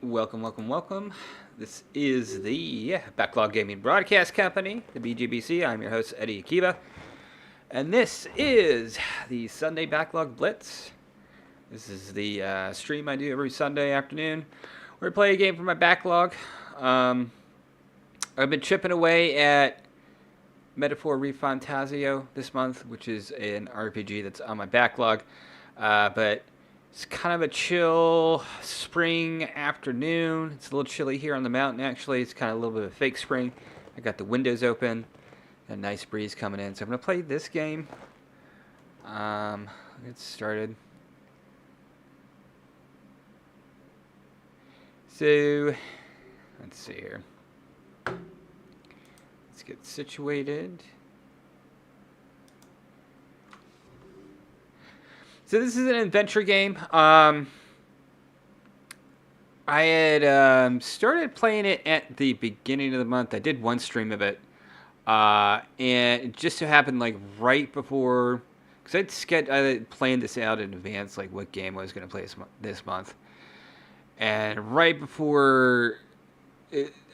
Welcome, welcome, welcome. This is the Backlog Gaming Broadcast Company, the BGBC. I'm your host, Eddie Akiva. And this is the Sunday Backlog Blitz. This is the stream I do every Sunday afternoon where I play a game from my backlog. I've been chipping away at Metaphor Refantasio this month, which is an RPG that's on my backlog. But it's kind of a chill spring afternoon. It's a little chilly here on the mountain, actually. It's kind of a little bit of a fake spring. I got the windows open. A nice breeze coming in. So I'm going to play this game. Get started. So, let's see here. Let's get situated. So this is an adventure game. I had started playing it at the beginning of the month. I did one stream of it. And it just so happened, like, right before... Because I had planned this out in advance, like, what game I was going to play this month. And right before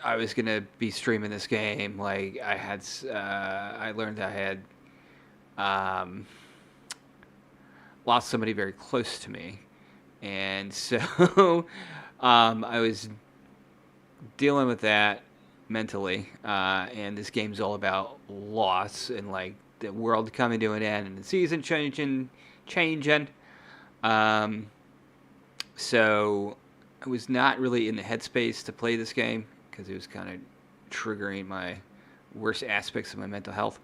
I was going to be streaming this game, like, I learned I had lost somebody very close to me. And so I was dealing with that mentally. And this game's all about loss and, like, the world coming to an end and the season changing. So I was not really in the headspace to play this game because it was kind of triggering my worst aspects of my mental health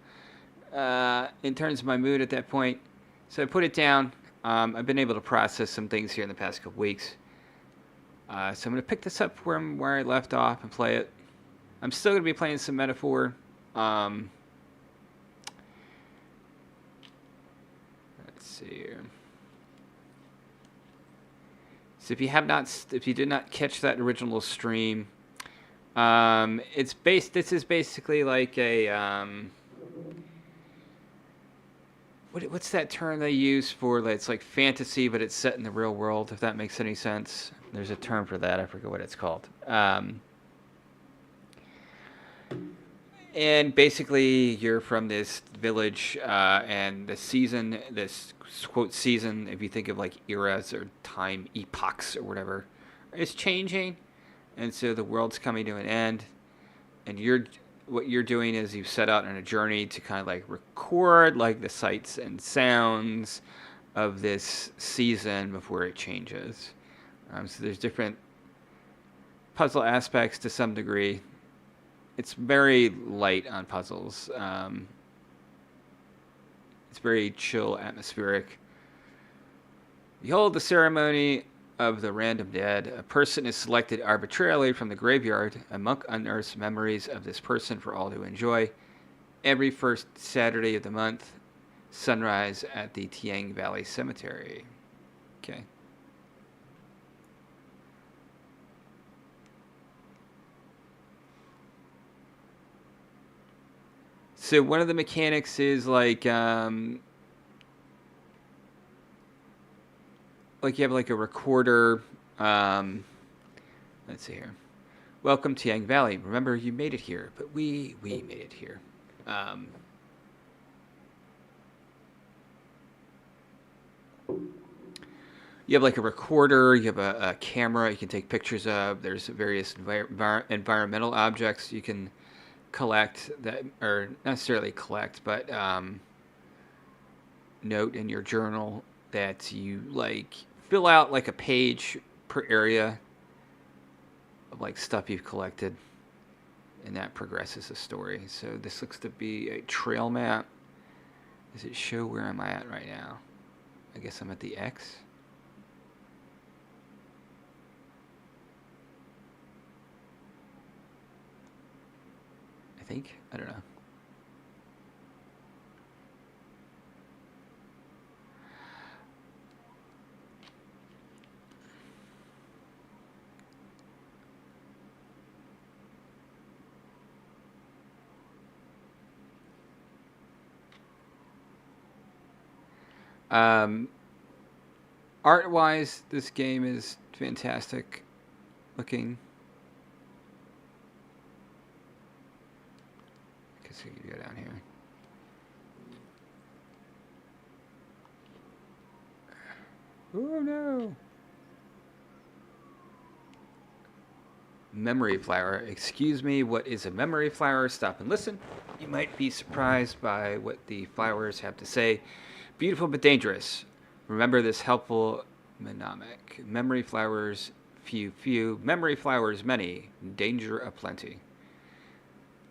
in terms of my mood at that point. So I put it down. I've been able to process some things here in the past couple weeks. So I'm going to pick this up where I left off and play it. I'm still going to be playing some Metaphor. Let's see here. So if you did not catch that original stream, this is basically like a what's that term they use for it's like fantasy, but it's set in the real world, if that makes any sense. There's a term for that. I forget what it's called. And basically, you're from this village, and this quote season, if you think of like eras or time epochs or whatever, is changing, and so the world's coming to an end, and what you're doing is you've set out on a journey to kind of like record like the sights and sounds of this season before it changes. So there's different puzzle aspects to some degree. It's very light on puzzles. It's very chill, atmospheric. Behold the ceremony of the random dead. A person is selected arbitrarily from the graveyard. A monk unearths memories of this person for all to enjoy. Every first Saturday of the month, sunrise at the Tiang Valley Cemetery. Okay. So one of the mechanics is like you have like a recorder. Let's see here. Welcome to Yang Valley. Remember, you made it here, but we made it here. You have like a recorder. You have a camera you can take pictures of. There's various environmental objects you can collect that, or not necessarily collect, but note in your journal that you like fill out like a page per area of like stuff you've collected, and that progresses the story. So this looks to be a trail map. Does it show where am I at right now? I guess I'm at the X. I think. I don't know. Art-wise, this game is fantastic. looking. I guess you can go down here. Oh no! Memory flower. Excuse me, what is a memory flower? Stop and listen. You might be surprised by what the flowers have to say. Beautiful but dangerous. Remember this helpful mnemonic. Memory flowers, few. Memory flowers, many. Danger aplenty.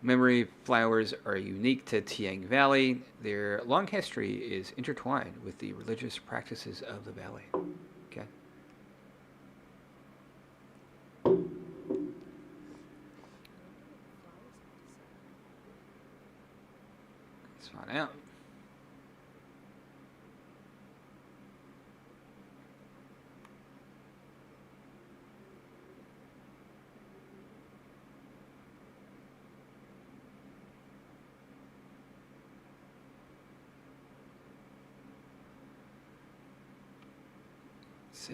Memory flowers are unique to Tiang Valley. Their long history is intertwined with the religious practices of the valley. Okay. Let's find out. So,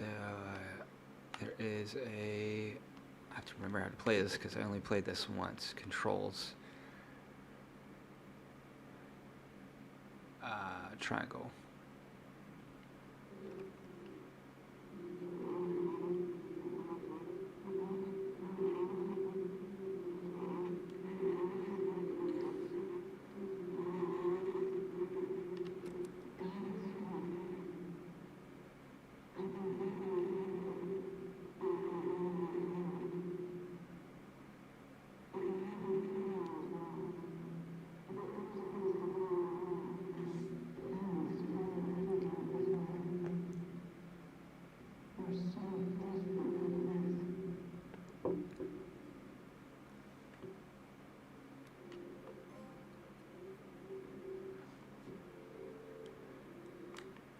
there is a... I have to remember how to play this because I only played this once. Controls. Triangle.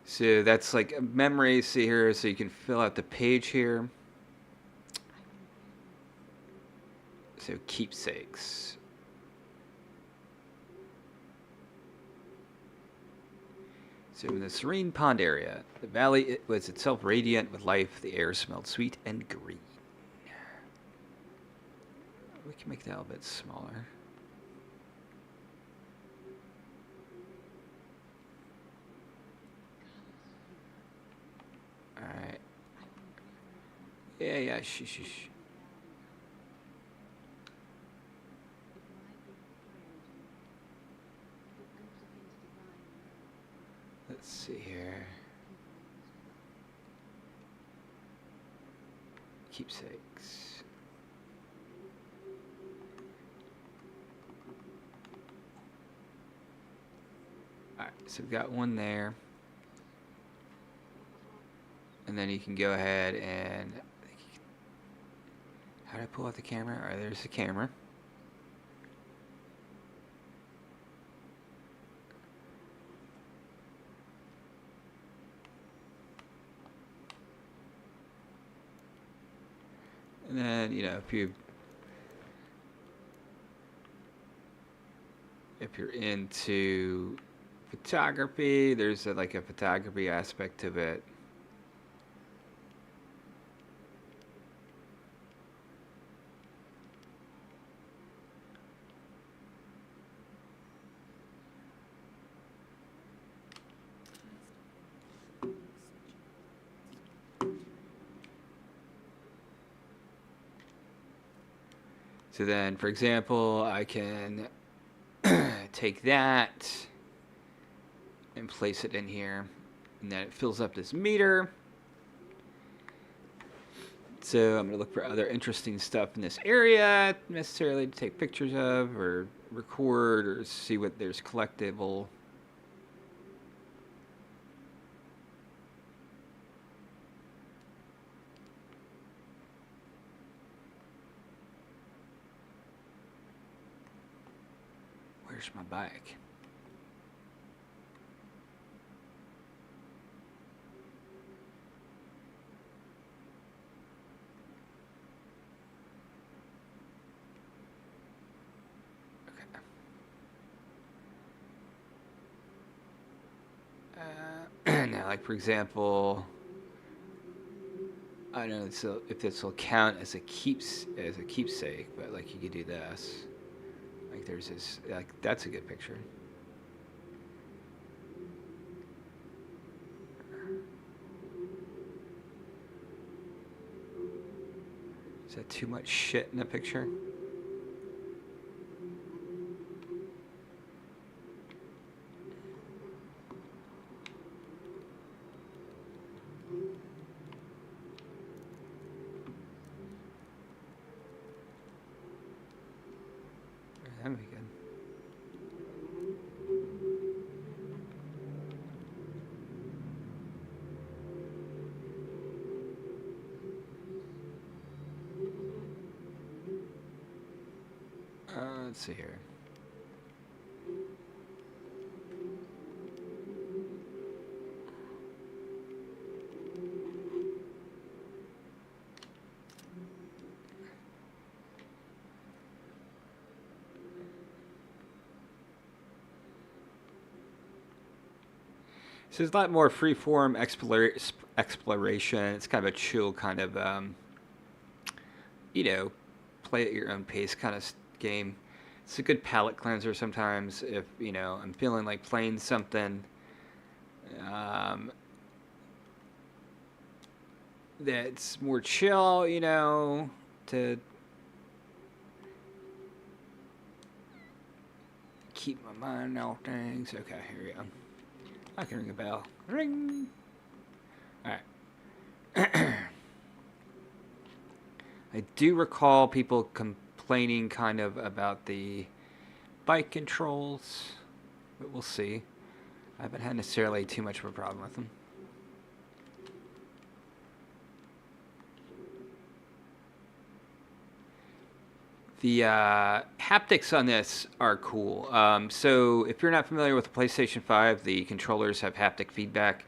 So that's like a memory. See here, so you can fill out the page here. So keepsakes. So in the serene pond area, the valley was itself radiant with life. The air smelled sweet and green. We can make that a little bit smaller. Alright. Yeah, shh. Let's see here. Keepsakes. Alright, so we've got one there. And then you can go ahead and... How do I pull out the camera? Alright, there's the camera. And then, you know, if you're into photography, there's like a photography aspect to it. So then, for example, I can take that and place it in here, and then it fills up this meter. So I'm going to look for other interesting stuff in this area, necessarily to take pictures of or record or see what there's collectible. Where's my bike? Okay. Now, like for example, I don't know so if this will count as a keepsake, but like you could do this. Like there's this, like that's a good picture. Is that too much shit in the picture? That'd be good. Let's see here. So there's a lot more free-form exploration. It's kind of a chill kind of, you know, play at your own pace kind of game. It's a good palate cleanser sometimes if, you know, I'm feeling like playing something that's more chill, you know, to keep my mind off things. Okay, here we go. I can ring a bell. Ring! Alright. I do recall people complaining kind of about the bike controls, but we'll see. I haven't had necessarily too much of a problem with them. The haptics on this are cool. So if you're not familiar with the PlayStation 5, the controllers have haptic feedback,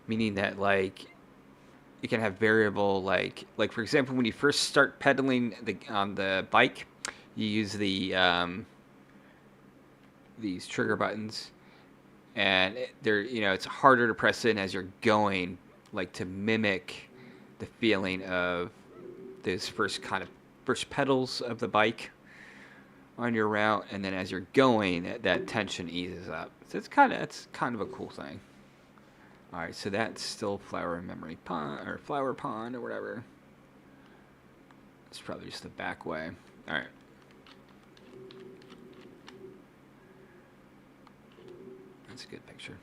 meaning that like you can have variable like for example when you first start pedaling on the bike, you use the these trigger buttons, and they're it's harder to press in as you're going, like to mimic the feeling of those first pedals of the bike on your route, and then as you're going, that tension eases up. So it's kind of a cool thing. All right, so that's still Flower Pond or whatever. It's probably just the back way. All right. That's a good picture.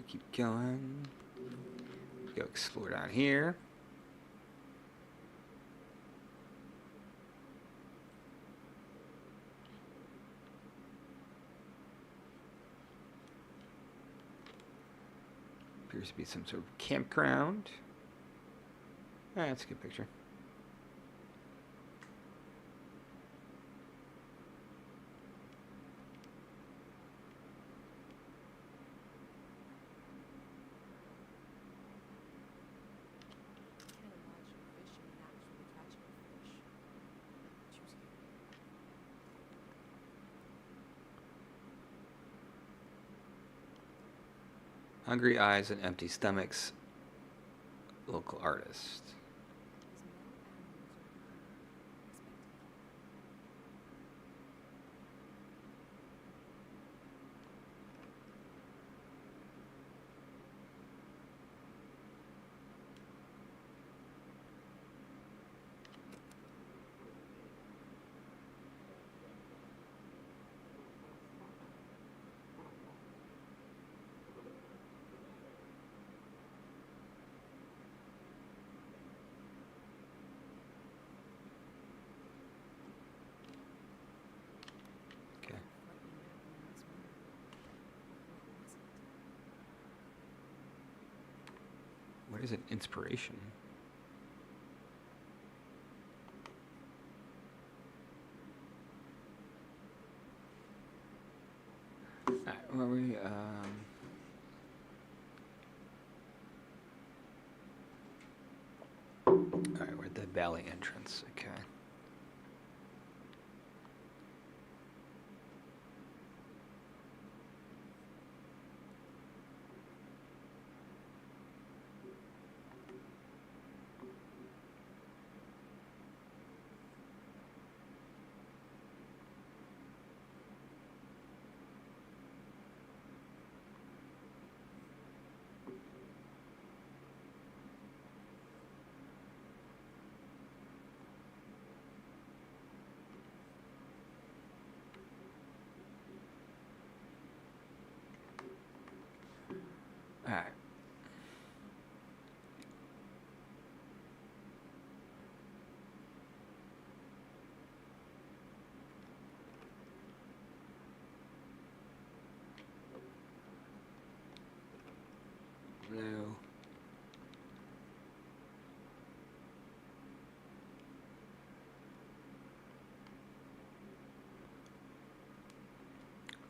Keep going. Go explore down here. Appears to be some sort of campground. That's a good picture. Hungry Eyes and Empty Stomachs, local artist. Where's an inspiration? Alright, where are we? Alright, we're at the valley entrance. Okay. Alright. Blue.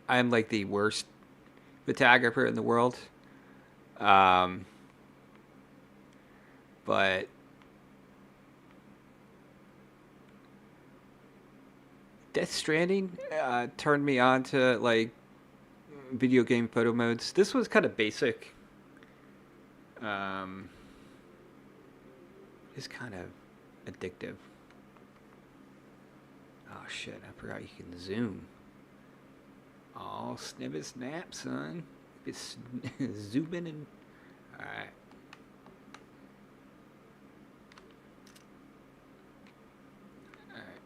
I'm like the worst photographer in the world. But Death Stranding turned me on to like video game photo modes. This was kind of basic. It's kind of addictive. Oh shit, I forgot you can zoom. Oh, snippet snap, son. It's zooming and... Alright. Alright.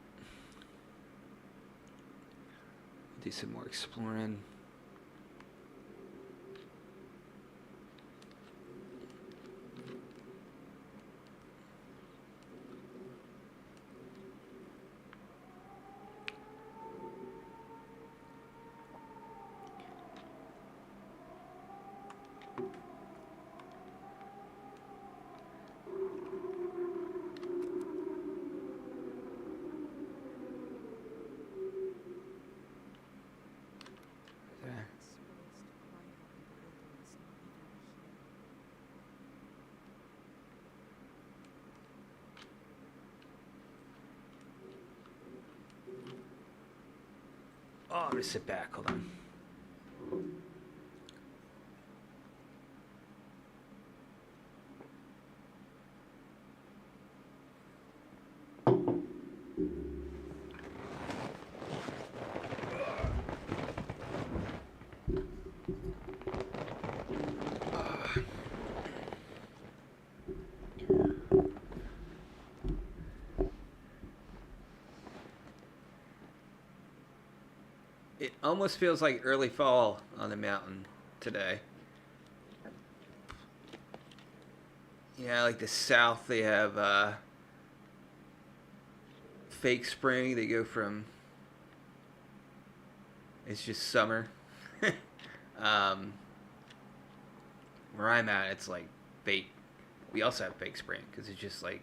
Do some more exploring. Oh, I'm gonna sit back. Hold on. It almost feels like early fall on the mountain today. Yeah, like the south, they have fake spring. They go from... It's just summer. Where I'm at, it's like fake. We also have fake spring because it's just like...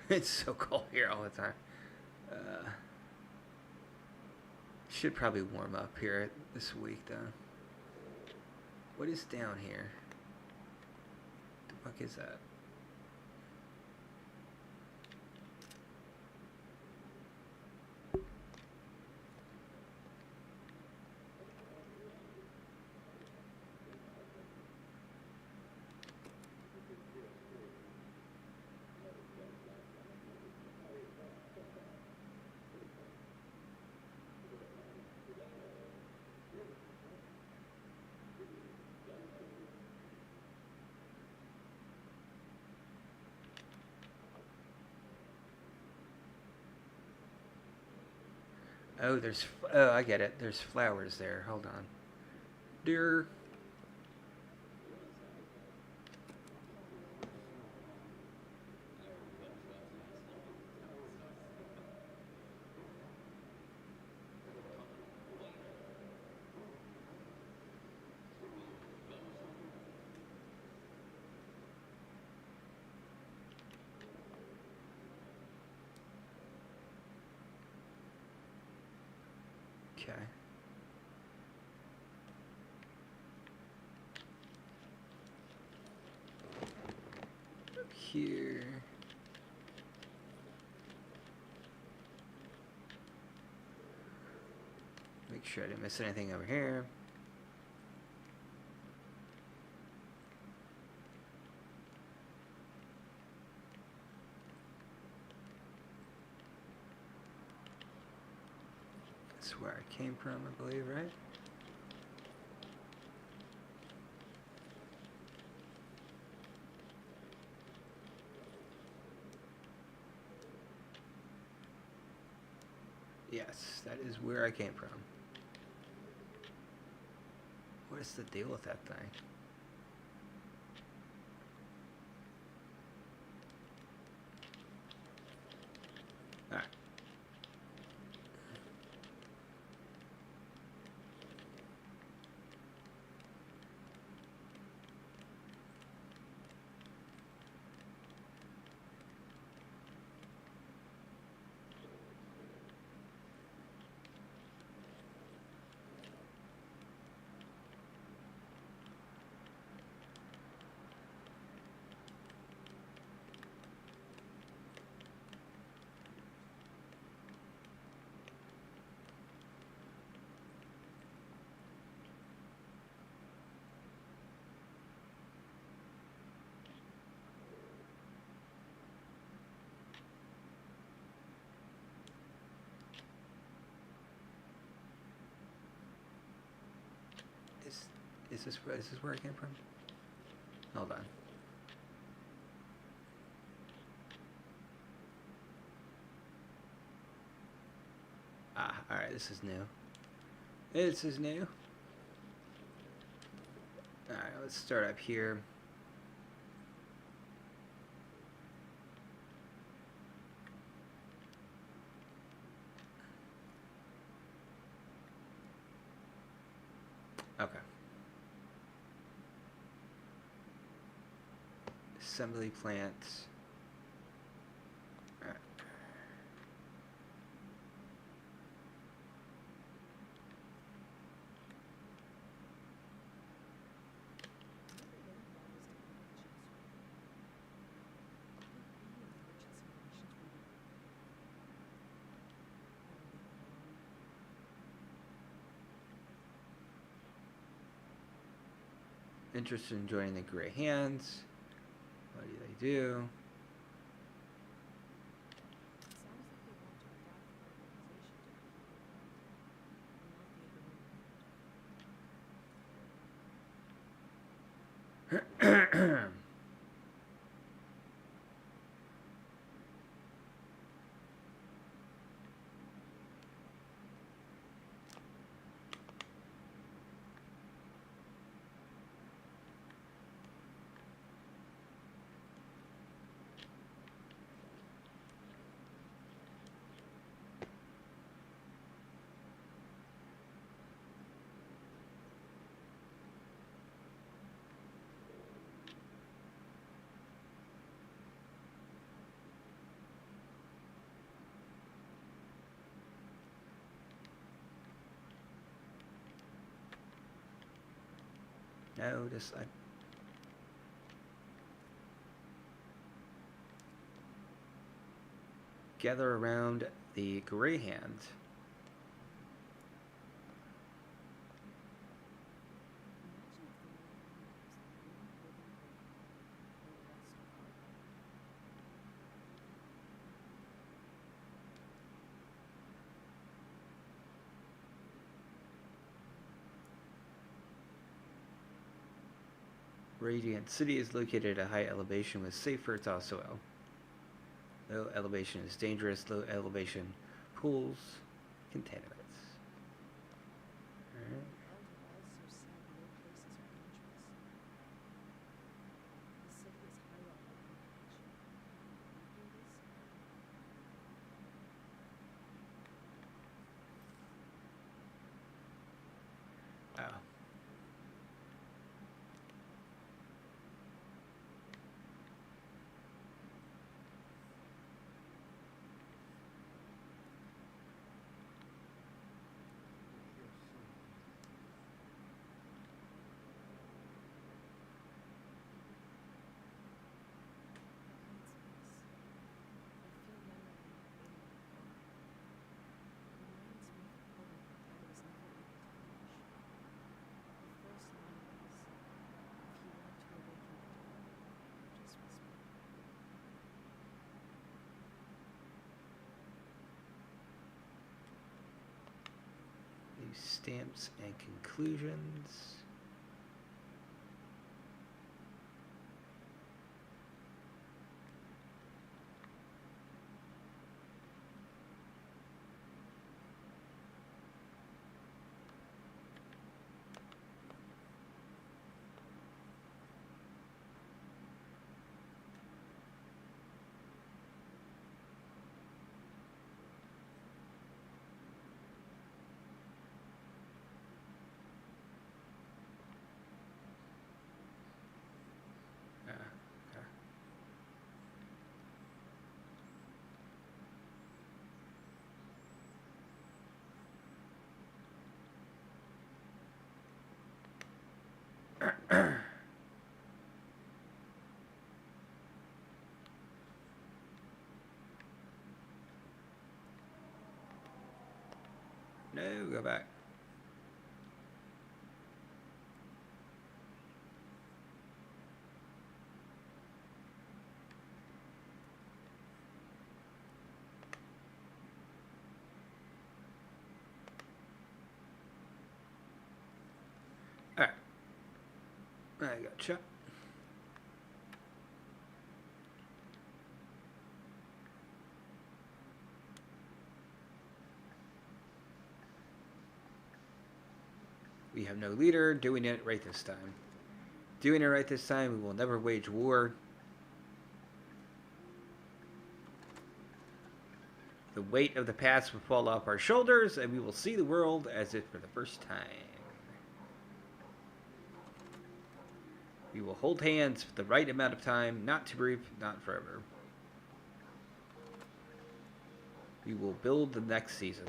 It's so cold here all the time. Should probably warm up here this week, though. What is down here? The fuck is that? Oh, there's... Oh, I get it. There's flowers there. Hold on. Dear... here. Make sure I didn't miss anything over here. That's where I came from, I believe, right? Yes, that is where I came from. What is the deal with that thing? Alright. Is this where I came from? Hold on. Ah, alright, this is new. This is new. Alright, let's start up here. Okay. Assembly plant. Alright. Interested in joining the Gray Hands. What do they do? No, just gather around the Gray Hand. Radiant City is located at a high elevation with safe fertile soil. Low elevation is dangerous. Low elevation pools contaminants. Alright. Oh. timestamps and conclusions. No, go back. All right. I gotcha. We have no leader. Doing it right this time. Doing it right this time. We will never wage war. The weight of the past will fall off our shoulders, and we will see the world as if for the first time. We will hold hands for the right amount of time, not too brief, not forever. We will build the next season.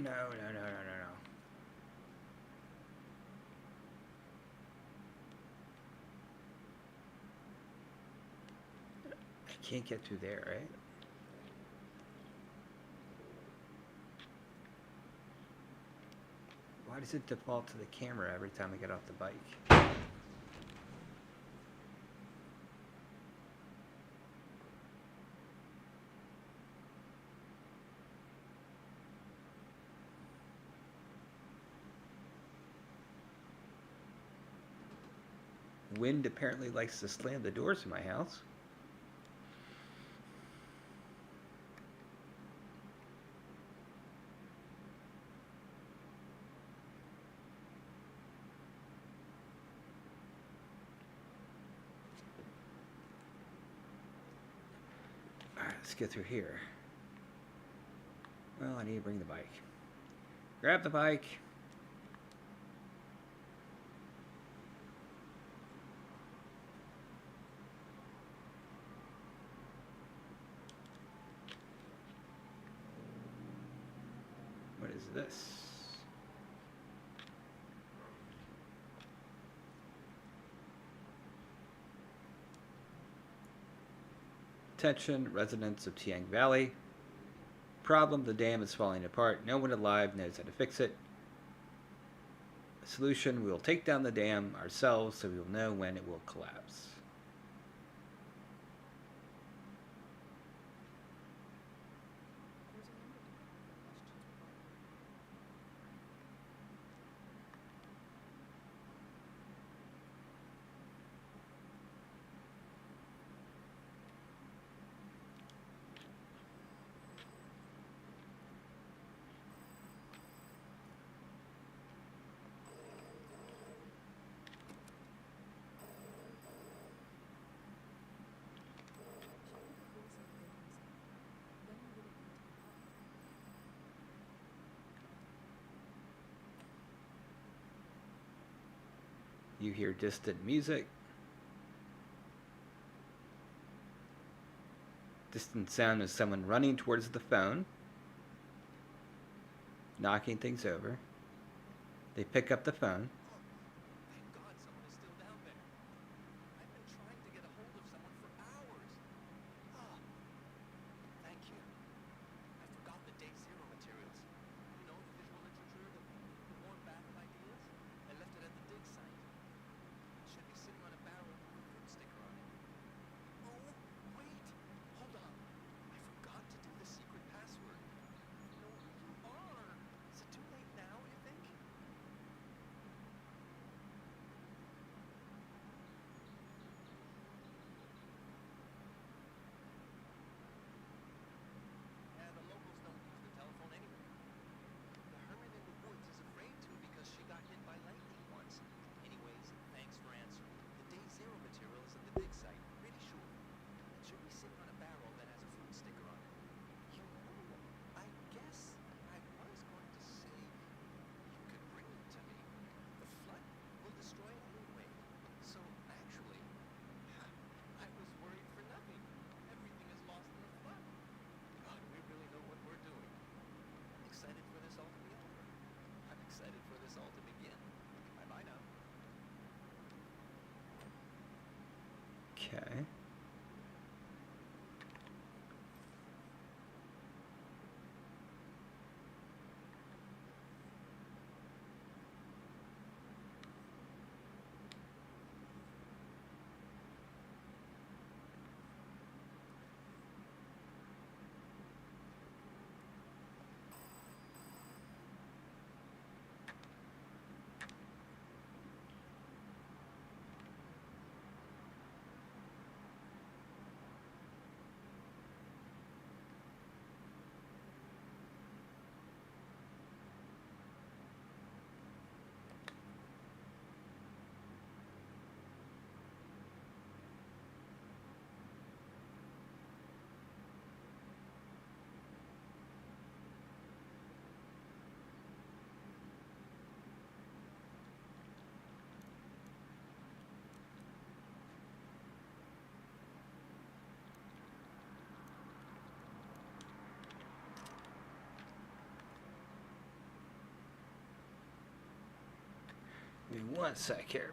No, no, no, no, no, no. I can't get through there, right? Why does it default to the camera every time I get off the bike? Wind apparently likes to slam the doors in my house. Alright, let's get through here. Well, I need to bring the bike. Grab the bike. What is this? Attention, residents of Tiang Valley. Problem, the dam is falling apart. No one alive knows how to fix it. Solution, we will take down the dam ourselves so we will know when it will collapse. You hear distant music. Distant sound of someone running towards the phone, knocking things over. They pick up the phone. Thank God someone is still down there. I've been trying to get a hold of someone for hours. Ah, thank you. I forgot the day zero materials. You know, the visual literature, the warm bath ideas? I left it at the dig site. It should be sitting on a barrel with a fruit sticker on it. Oh, wait! Hold on. I forgot to do the secret password. No, you are. Is it too late now, you think? Yeah, the locals don't use the telephone anyway. The hermit in the woods is afraid to because she got hit by lightning once. Anyways, thanks for answering. The day zero material is at the dig site. Pretty sure. It should be sitting on a barrel that has a fruit sticker on it. You know, I guess I was going to say you could bring it to me. The flood will destroy it anyway. So actually, I was worried for nothing. Everything is lost in the flood. God, we really know what we're doing. I'm excited for this all to be over. I'm excited for this all to begin. Bye-bye now. Okay. Give me 1 sec here.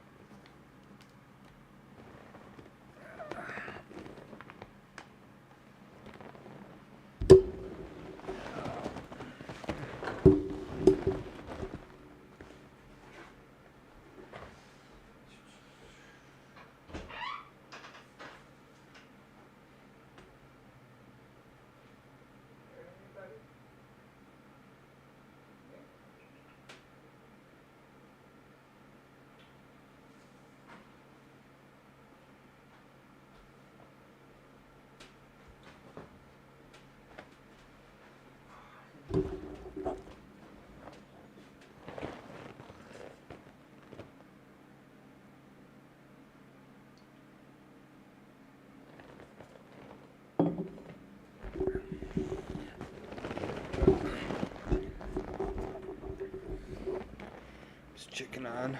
Just checking on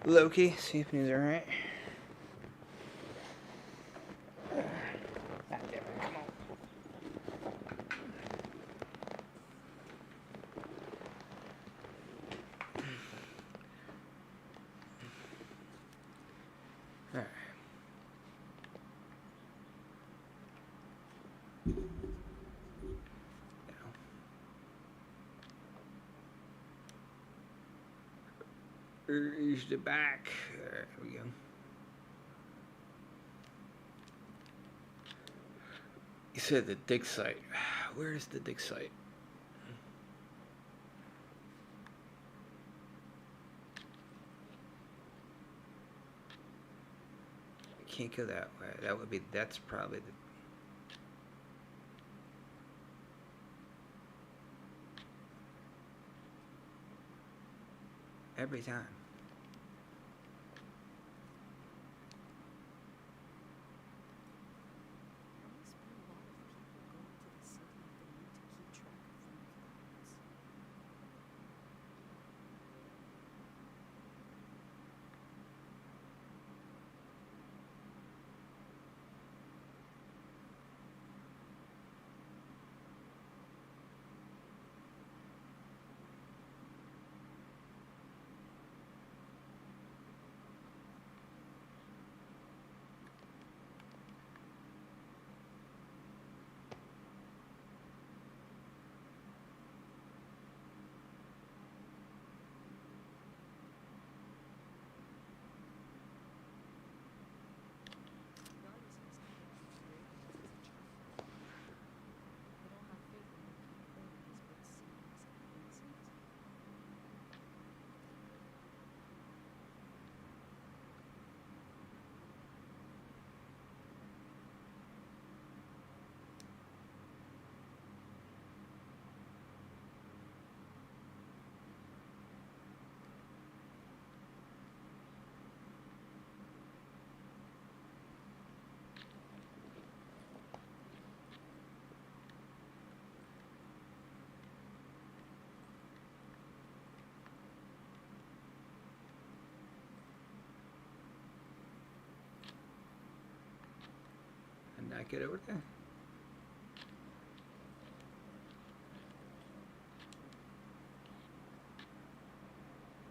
Loki, see if he's alright. God damn it, come on. Alright. Here's the back. There we go. You said the dig site. Where is the dig site? I can't go that way. That would be, that's probably the... Every time. And not get over there.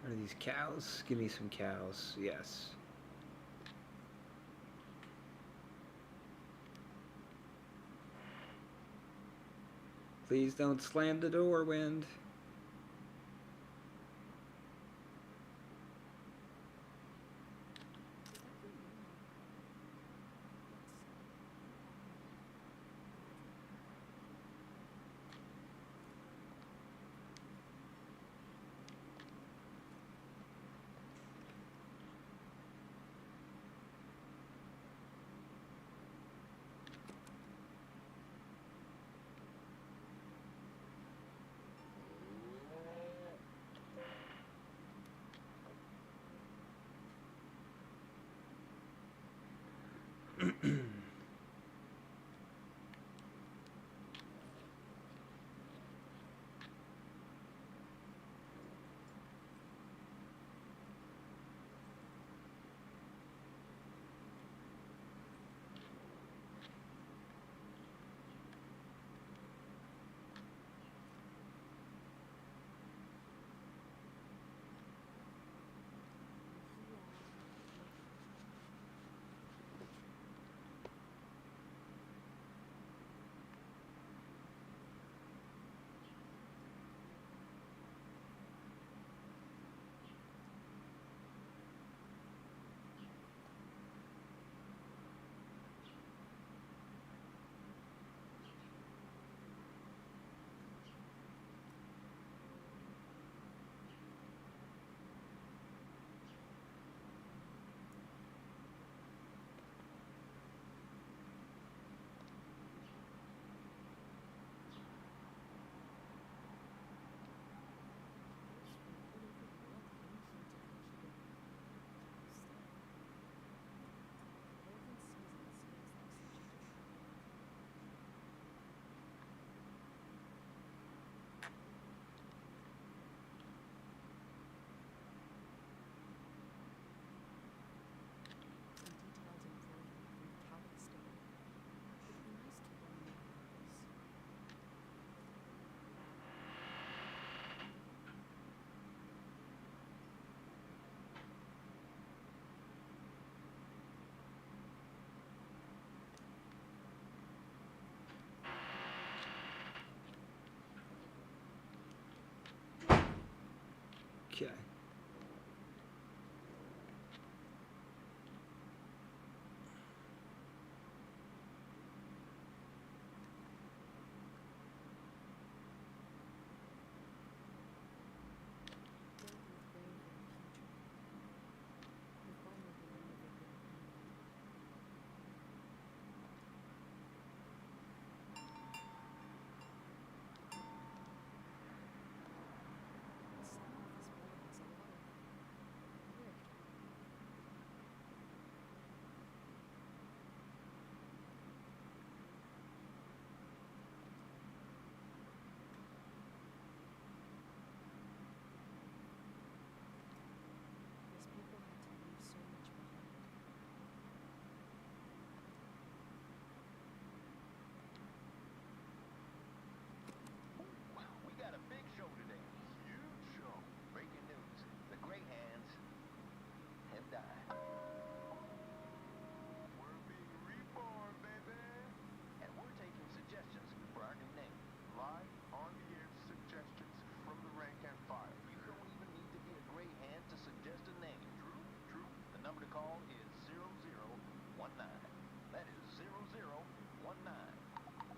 Are these cows? Give me some cows. Yes. Please don't slam the door, wind. Okay. We got a big show today. Huge show. Breaking news. The Grey Hands have died. We're being reborn, baby. And we're taking suggestions for our new name. Live on the air suggestions from the rank and file. You don't even need to be a Grey Hand to suggest a name. True, true. The number to call is 0019. That is 0019.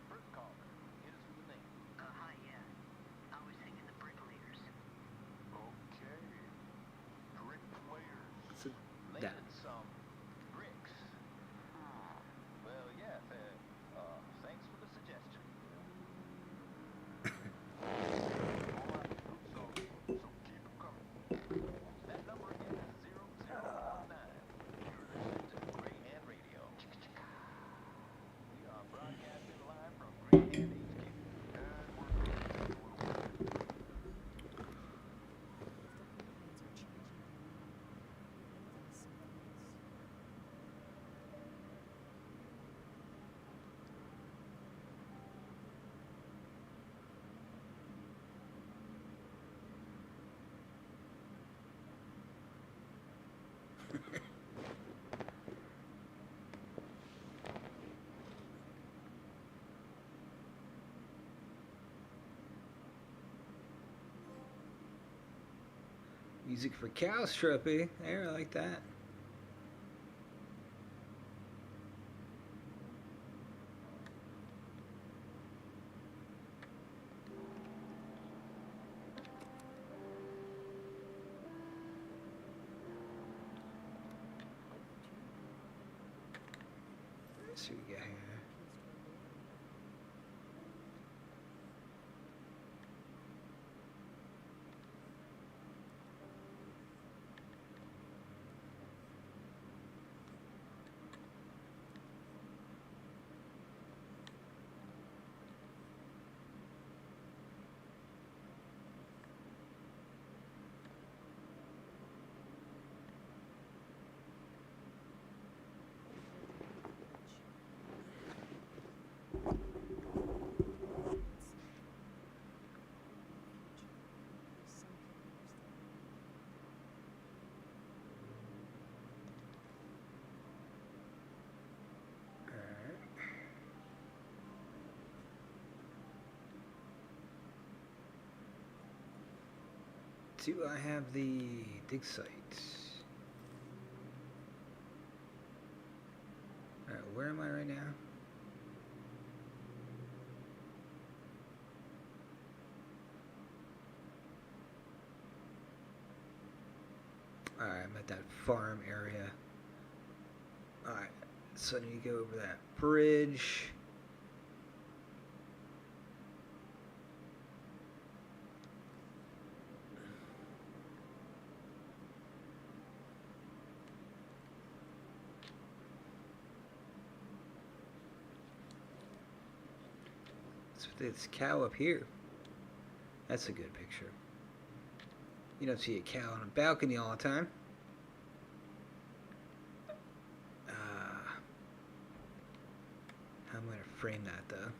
First caller, hit us with a name. Hi, yeah. I was thinking the bricklayers. Okay. Brick players. So They that. need some bricks. Well, yeah, thanks for the suggestion. So keep them coming. That number again is 0019. You're listening to Grey Hand Radio. We are broadcasting live from Grey Hand HQ. And we're good. Music for cows, Trippy. There, I like that. Let's see what we got here. Do I have the dig site? Alright, where am I right now? Alright, I'm at that farm area. Alright, so I need to go over that bridge. This cow up here. That's a good picture. You don't see a cow on a balcony all the time. How am I going to frame that though?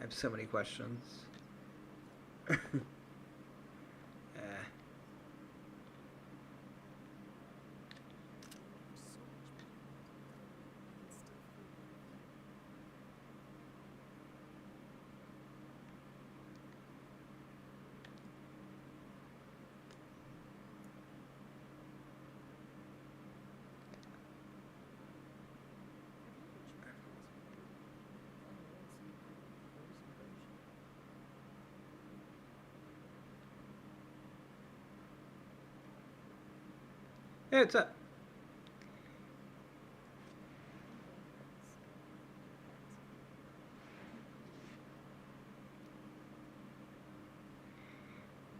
I have so many questions. Hey, what's up?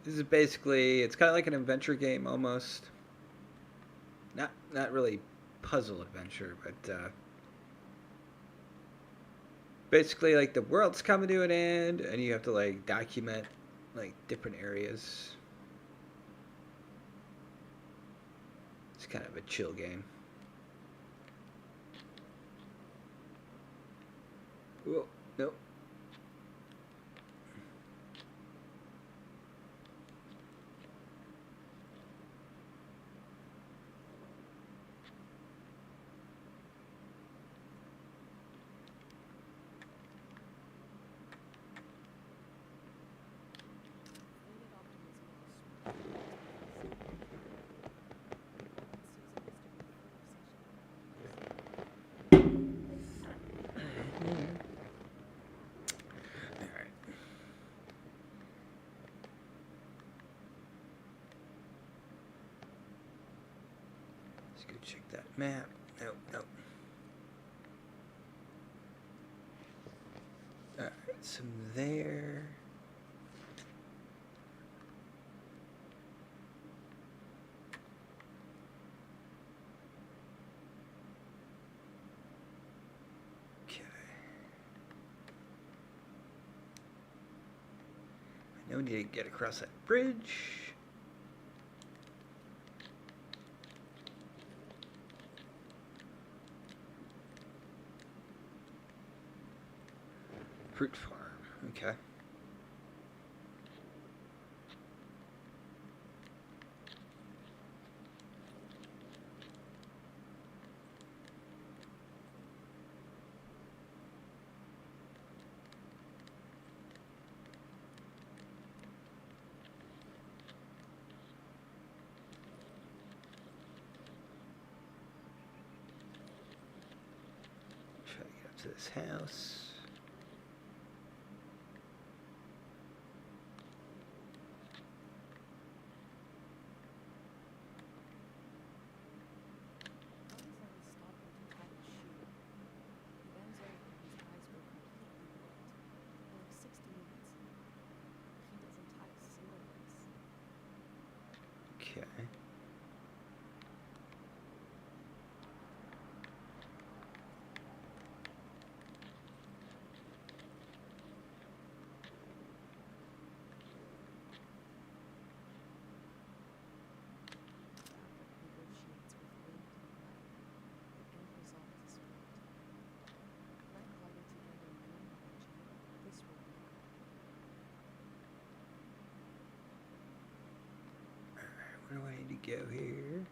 This is basically, it's kind of like an adventure game almost. Not really puzzle adventure, but basically like the world's coming to an end and you have to like document like different areas. It's kind of a chill game. Whoa, nope. Let's go check that map. Nope, nope. Alright, some there. Okay. I know we need to get across that bridge. Fruit farm. Okay. Try to get up to this house. Okay. Where do I need to go here?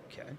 Okay.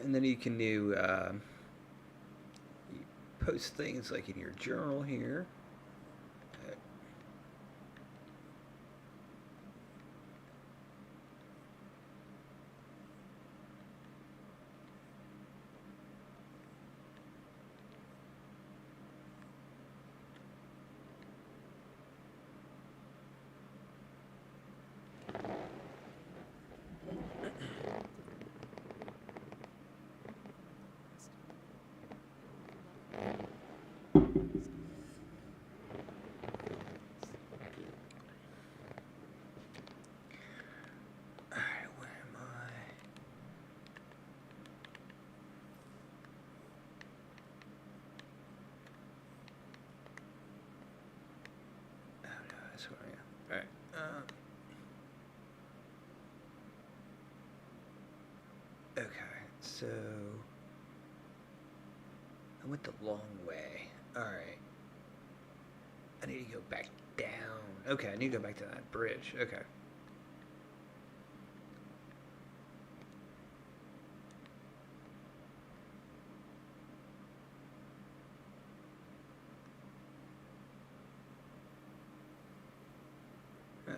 and then you can do you post things like in your journal here. Alright, where am I? Oh no, that's where I am. Alright. Okay, so I went the long way. Alright. I need to go back down. Okay, I need to go back to that bridge. Okay.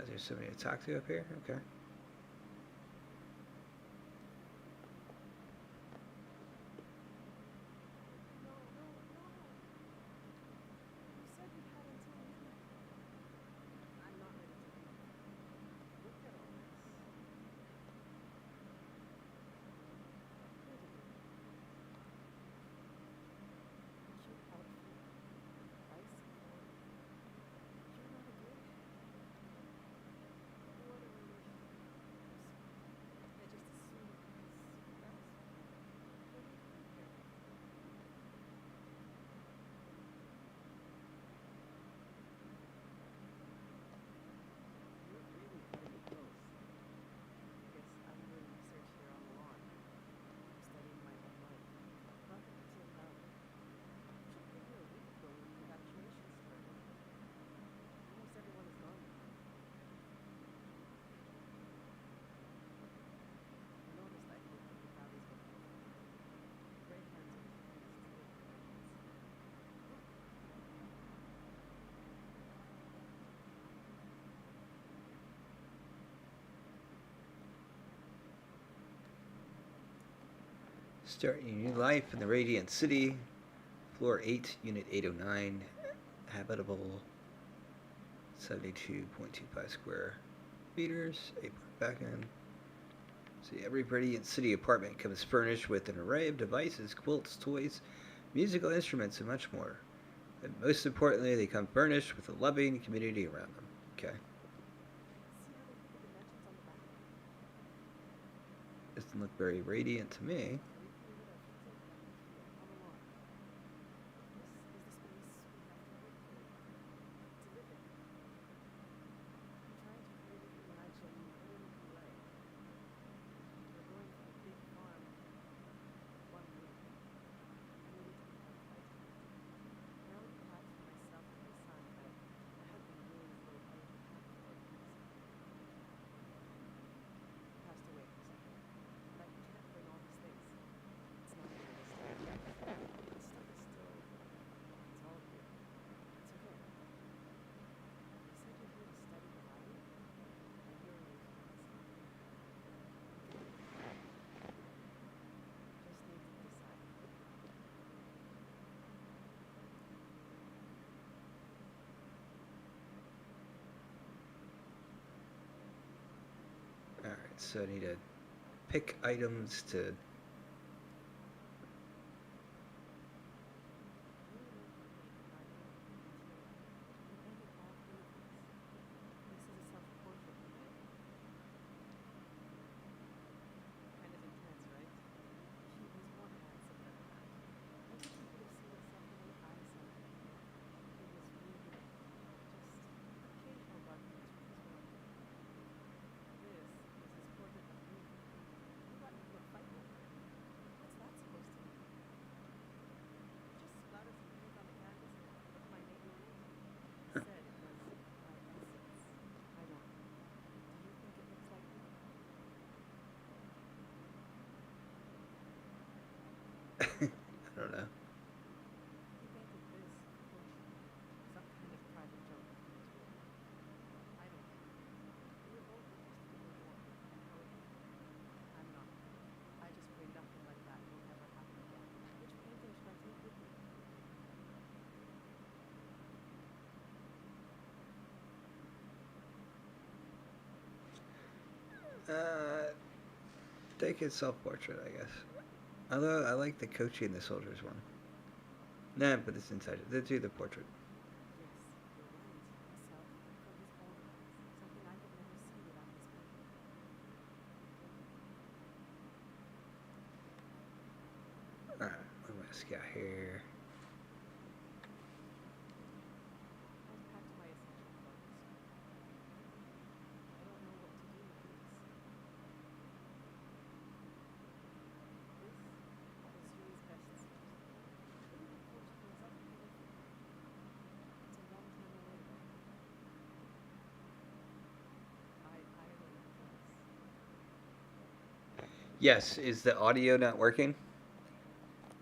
There's somebody to talk to up here? Okay. Starting a new life in the Radiant City. Floor 8, Unit 809. Habitable 72.25 square meters. 8 back end. See, every Radiant City apartment comes furnished with an array of devices, quilts, toys, musical instruments, and much more. And most importantly, they come furnished with a loving community around them. Okay. Doesn't look very radiant to me. Alright, so I need to pick items to... Take his self-portrait, I guess. Although I like the Kochi and the soldiers one. Nah, but it's inside. Let's do the portrait. Alright, I'm gonna scout here. Yes, is the audio not working?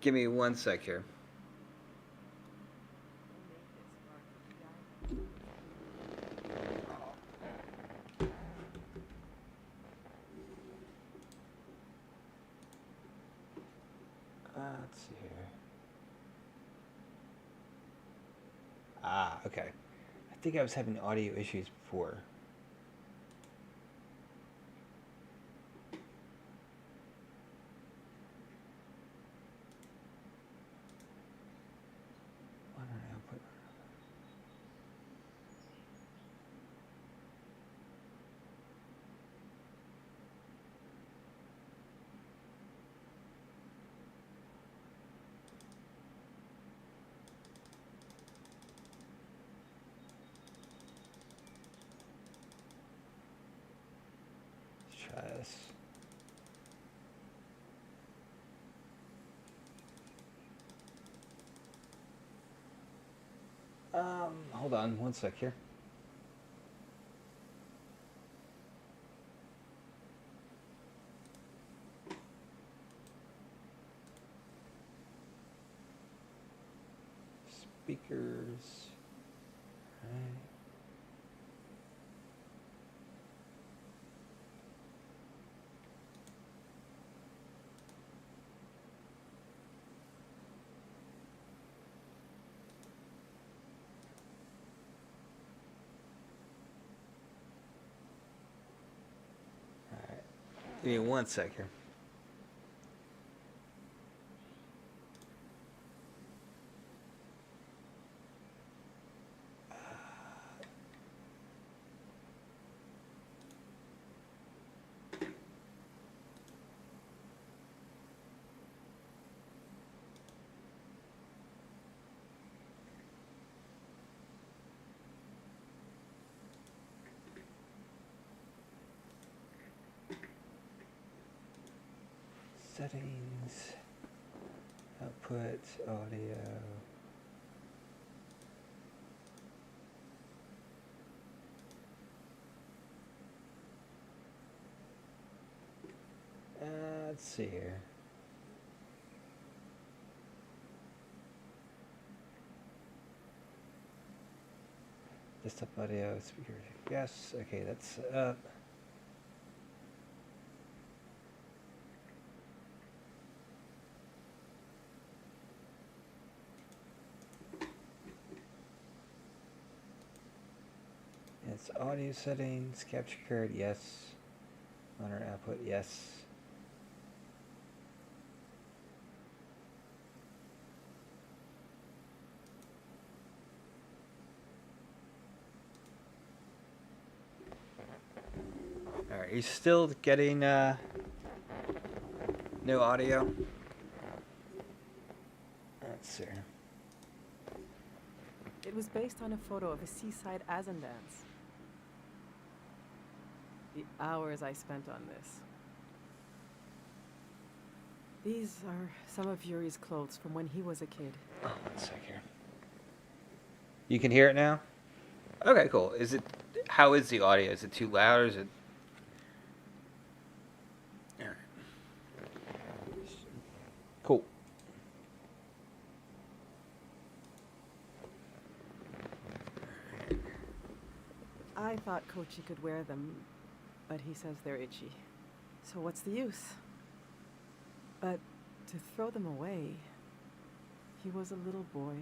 Give me 1 sec here. Let's see here. Ah, okay. I think I was having audio issues before. Why don't I put... Let's try this. Hold on 1 sec here. Speakers. Right. Alright. Give me 1 sec here. Settings, output, audio. Let's see here. Desktop audio, speaker. Yes, okay, that's up. It's audio settings, capture card, yes. Monitor output, yes. Alright, you're still getting no audio? Let's see. It was based on a photo of a seaside Azan dance. The hours I spent on this. These are some of Yuri's clothes from when he was a kid. Oh, 1 sec here. You can hear it now? Okay, cool. Is it... How is the audio? Is it too loud or is it... Alright. Cool. I thought Kochi could wear them, but he says they're itchy. So what's the use? But to throw them away... He was a little boy.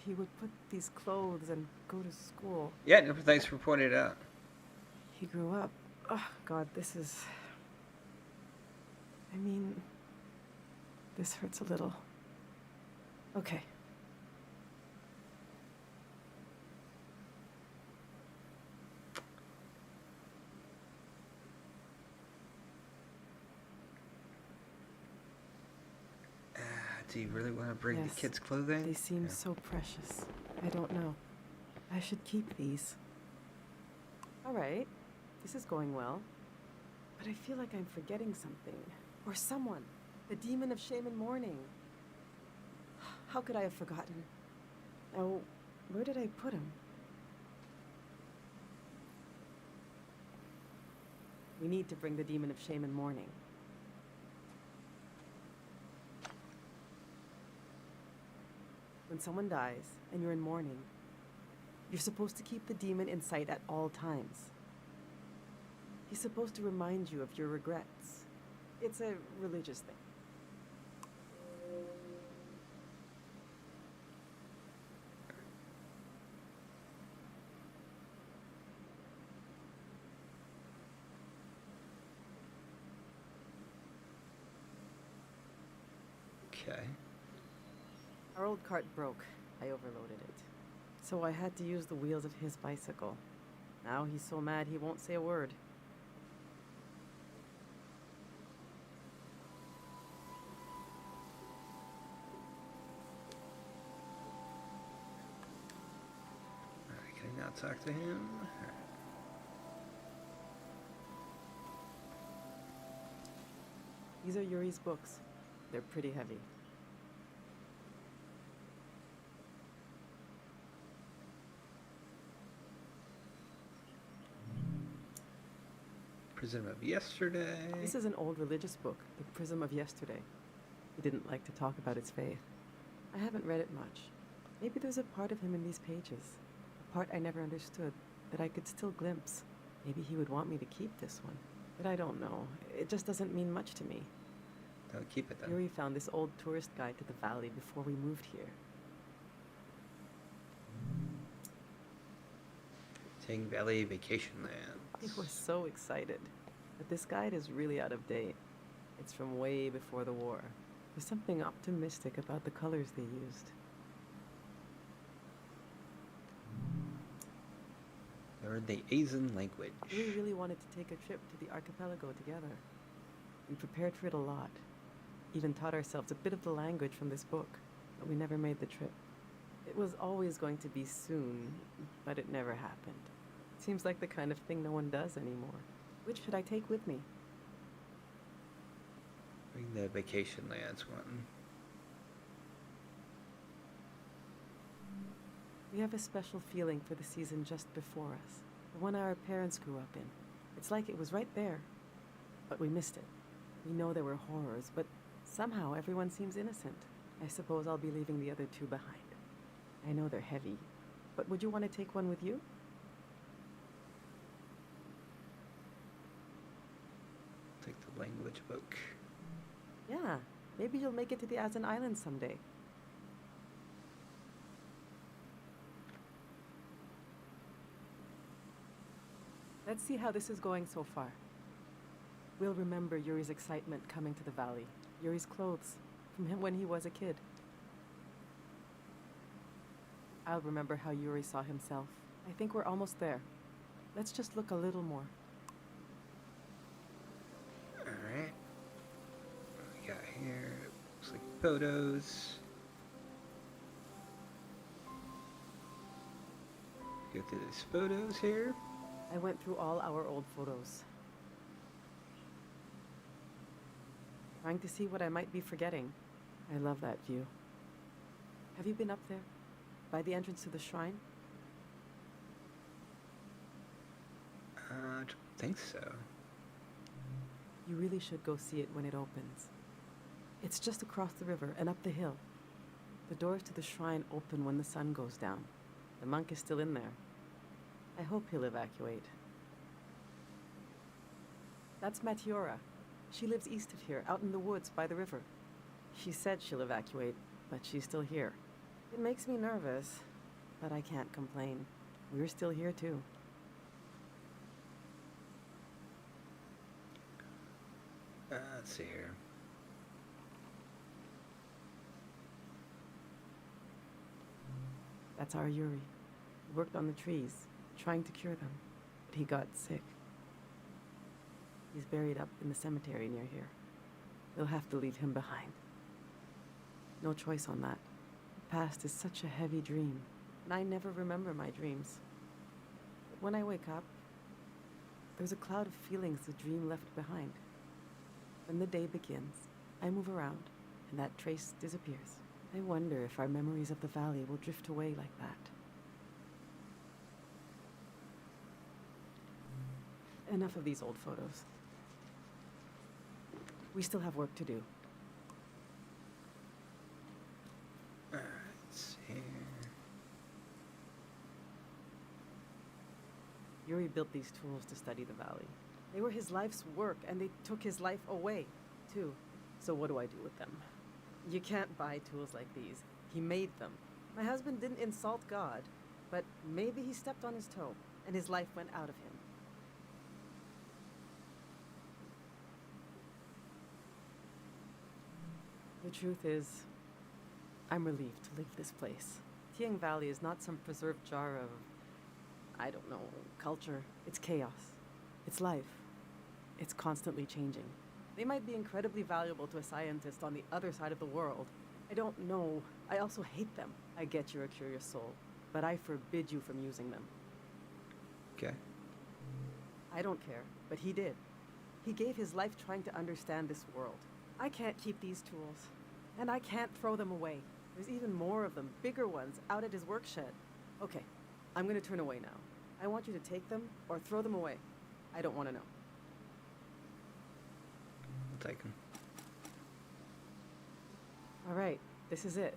He would put these clothes and go to school. Yeah, no, thanks for pointing it out. He grew up Oh, God, this is. I mean, this hurts a little. Okay. Do you really want to bring Yes, the kids' clothing? They seem Yeah. so precious. I don't know. I should keep these. All right. This is going well. But I feel like I'm forgetting something. Or someone. The demon of shame and mourning. How could I have forgotten? Now, where did I put him? We need to bring the demon of shame and mourning. When someone dies and you're in mourning, you're supposed to keep the demon in sight at all times. He's supposed to remind you of your regrets. It's a religious thing. Okay. Our old cart broke. I overloaded it. So I had to use the wheels of his bicycle. Now he's so mad he won't say a word. Alright, can I now talk to him? These are Yuri's books. They're pretty heavy. Prism of Yesterday. This is an old religious book, The Prism of Yesterday. He didn't like to talk about its faith. I haven't read it much. Maybe there's a part of him in these pages, a part I never understood, that I could still glimpse. Maybe he would want me to keep this one. But I don't know. It just doesn't mean much to me. Don't keep it then. Yuri found this old tourist guide to the valley before we moved here. Ting Valley Vacation Lands. He was so excited. But this guide is really out of date. It's from way before the war. There's something optimistic about the colors they used. Learn the Asian language. We really wanted to take a trip to the archipelago together. We prepared for it a lot. Even taught ourselves a bit of the language from this book, but we never made the trip. It was always going to be soon, but it never happened. Seems like the kind of thing no one does anymore. Which should I take with me? Bring the Vacation Lands one. We have a special feeling for the season just before us, the one our parents grew up in. It's like it was right there, but we missed it. We know there were horrors, but somehow everyone seems innocent. I suppose I'll be leaving the other two behind. I know they're heavy, but would you want to take one with you? Take the language book. Yeah, maybe you'll make it to the Azan Islands someday. Let's see how this is going so far. We'll remember Yuri's excitement coming to the valley, Yuri's clothes, from him when he was a kid. I'll remember how Yuri saw himself. I think we're almost there. Let's just look a little more. Alright. What we got here? Looks like photos. Go through these photos here. I went through all our old photos, trying to see what I might be forgetting. I love that view. Have you been up there? By the entrance to the shrine? I don't think so. You really should go see it when it opens. It's just across the river and up the hill. The doors to the shrine open when the sun goes down. The monk is still in there. I hope he'll evacuate. That's Matiora. She lives east of here, out in the woods by the river. She said she'll evacuate, but she's still here. It makes me nervous, but I can't complain. We're still here too. Let's see here. That's our Yuri. He worked on the trees, trying to cure them, but he got sick. He's buried up in the cemetery near here. We'll have to leave him behind. No choice on that. The past is such a heavy dream, and I never remember my dreams. But when I wake up, there's a cloud of feelings the dream left behind. When the day begins, I move around, and that trace disappears. I wonder if our memories of the valley will drift away like that. Enough of these old photos. We still have work to do. Let's see here. Yuri built these tools to study the valley. They were his life's work, and they took his life away, too. So what do I do with them? You can't buy tools like these. He made them. My husband didn't insult God, but maybe he stepped on his toe, and his life went out of him. The truth is, I'm relieved to leave this place. Tiang Valley is not some preserved jar of, I don't know, culture. It's chaos. It's life. It's constantly changing. They might be incredibly valuable to a scientist on the other side of the world. I don't know. I also hate them. I get you're a curious soul, but I forbid you from using them. Okay. I don't care, but he did. He gave his life trying to understand this world. I can't keep these tools, and I can't throw them away. There's even more of them, bigger ones, out at his work shed. Okay, I'm gonna turn away now. I want you to take them or throw them away. I don't want to know. I'll take them. All right, this is it.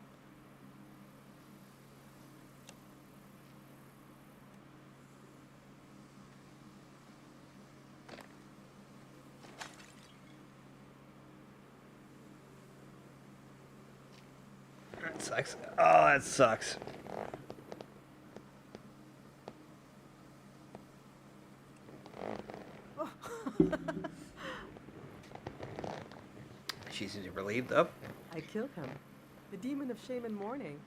That sucks. Oh, that sucks. She's relieved, though. I killed him. The demon of shame and mourning.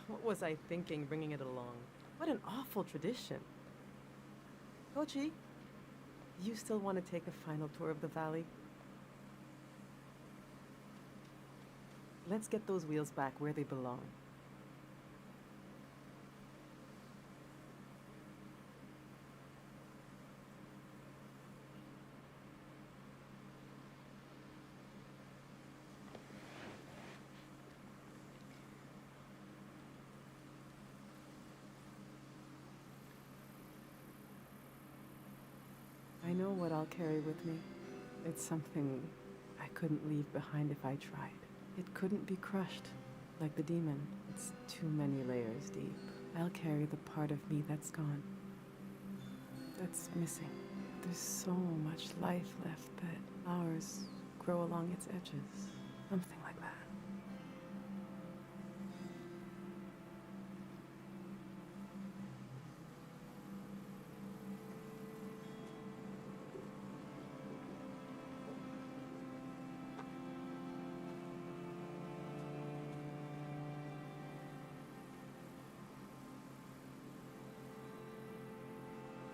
What was I thinking bringing it along? What an awful tradition. Kochi, you still want to take a final tour of the valley? Let's get those wheels back where they belong. I know what I'll carry with me. It's something I couldn't leave behind if I tried. It couldn't be crushed, like the demon. It's too many layers deep. I'll carry the part of me that's gone, that's missing. There's so much life left that flowers grow along its edges. Something like that.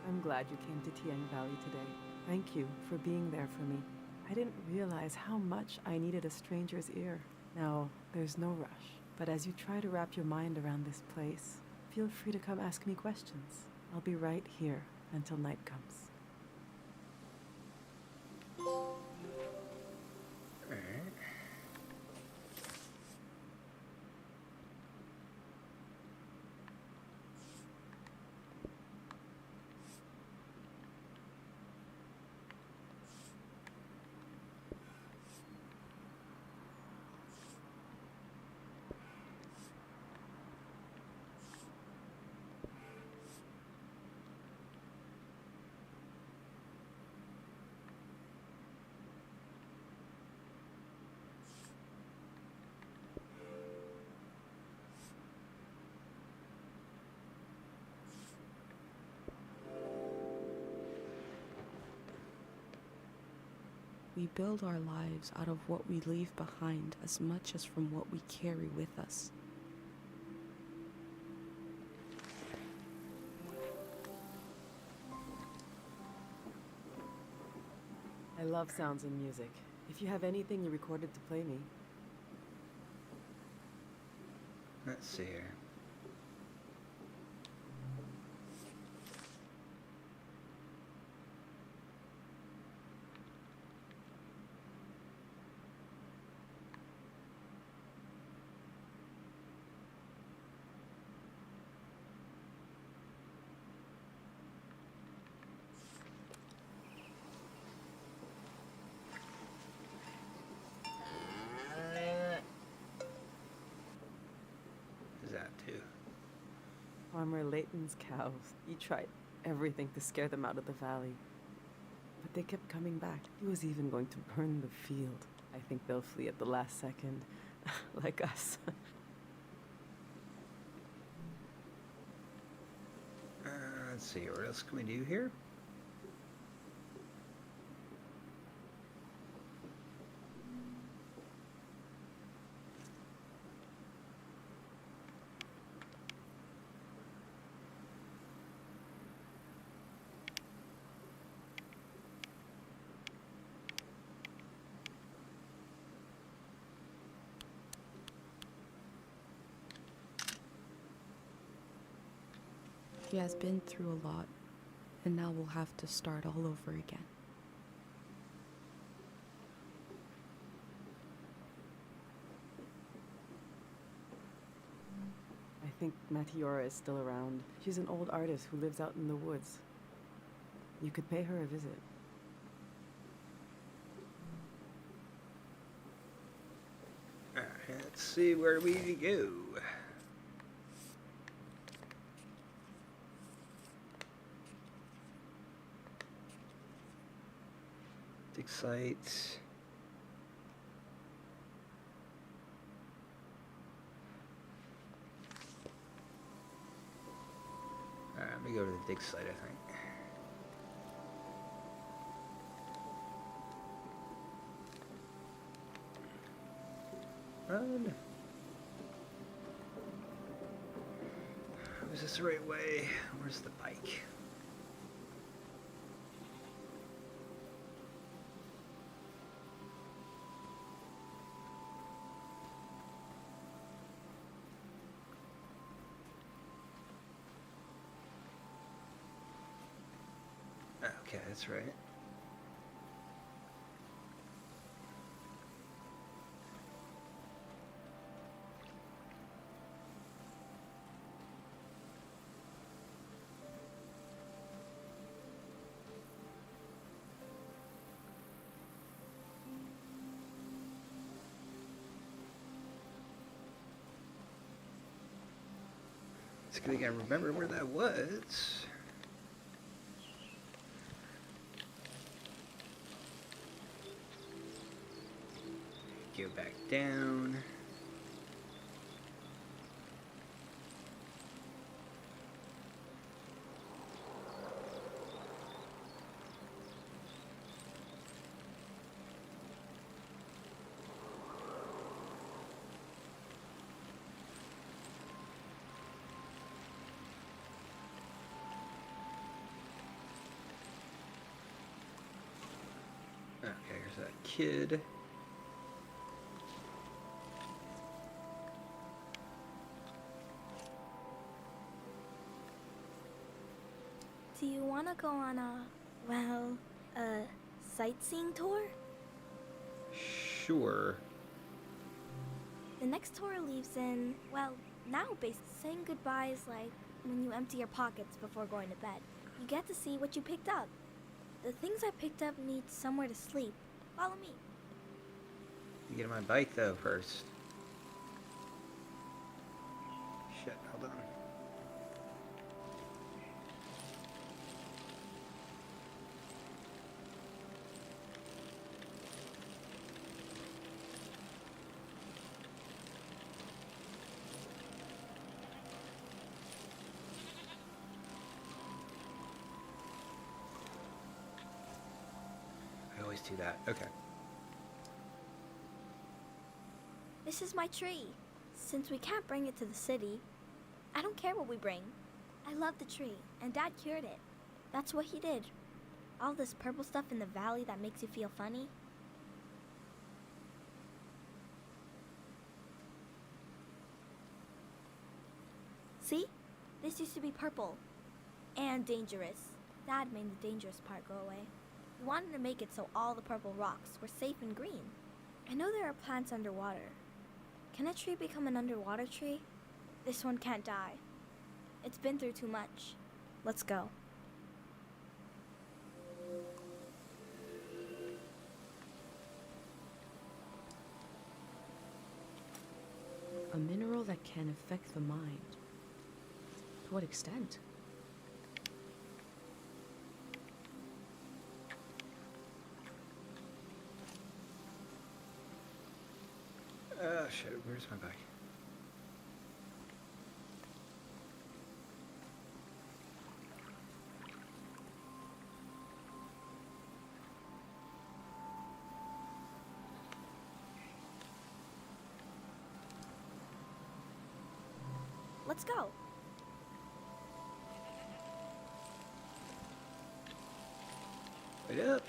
I'm glad you came to Tiang Valley today. Thank you for being there for me. I didn't realize how much I needed a stranger's ear. Now, there's no rush, but as you try to wrap your mind around this place, feel free to come ask me questions. I'll be right here until night comes. We build our lives out of what we leave behind as much as from what we carry with us. I love sounds and music. If you have anything you recorded to play me. Let's see here. Is that too? Farmer Layton's cows. He tried everything to scare them out of the valley. But they kept coming back. He was even going to burn the field. I think they'll flee at the last second. Like us. Let's see, what else can we do here? She has been through a lot, and now we'll have to start all over again. I think Matiora is still around. She's an old artist who lives out in the woods. You could pay her a visit. Alright, let's see where we go. Dig sites. Alright, let me go to the dig site, I think. Run. Is this the right way? Where's the bike? Okay, that's right. It's good thing I remember where that was. Go back down. Okay, here's that kid. Do you want to go on a sightseeing tour? Sure. The next tour leaves in, now saying goodbye is like when you empty your pockets before going to bed. You get to see what you picked up. The things I picked up need somewhere to sleep. Follow me. You get on my bike though first. Shit, hold on. I always do that. Okay. This is my tree. Since we can't bring it to the city, I don't care what we bring. I love the tree, and Dad cured it. That's what he did. All this purple stuff in the valley that makes you feel funny. See? This used to be purple. And dangerous. Dad made the dangerous part go away. He wanted to make it so all the purple rocks were safe and green. I know there are plants underwater. Can a tree become an underwater tree? This one can't die. It's been through too much. Let's go. A mineral that can affect the mind. To what extent? Shit, where's my bag? Let's go. Wait up.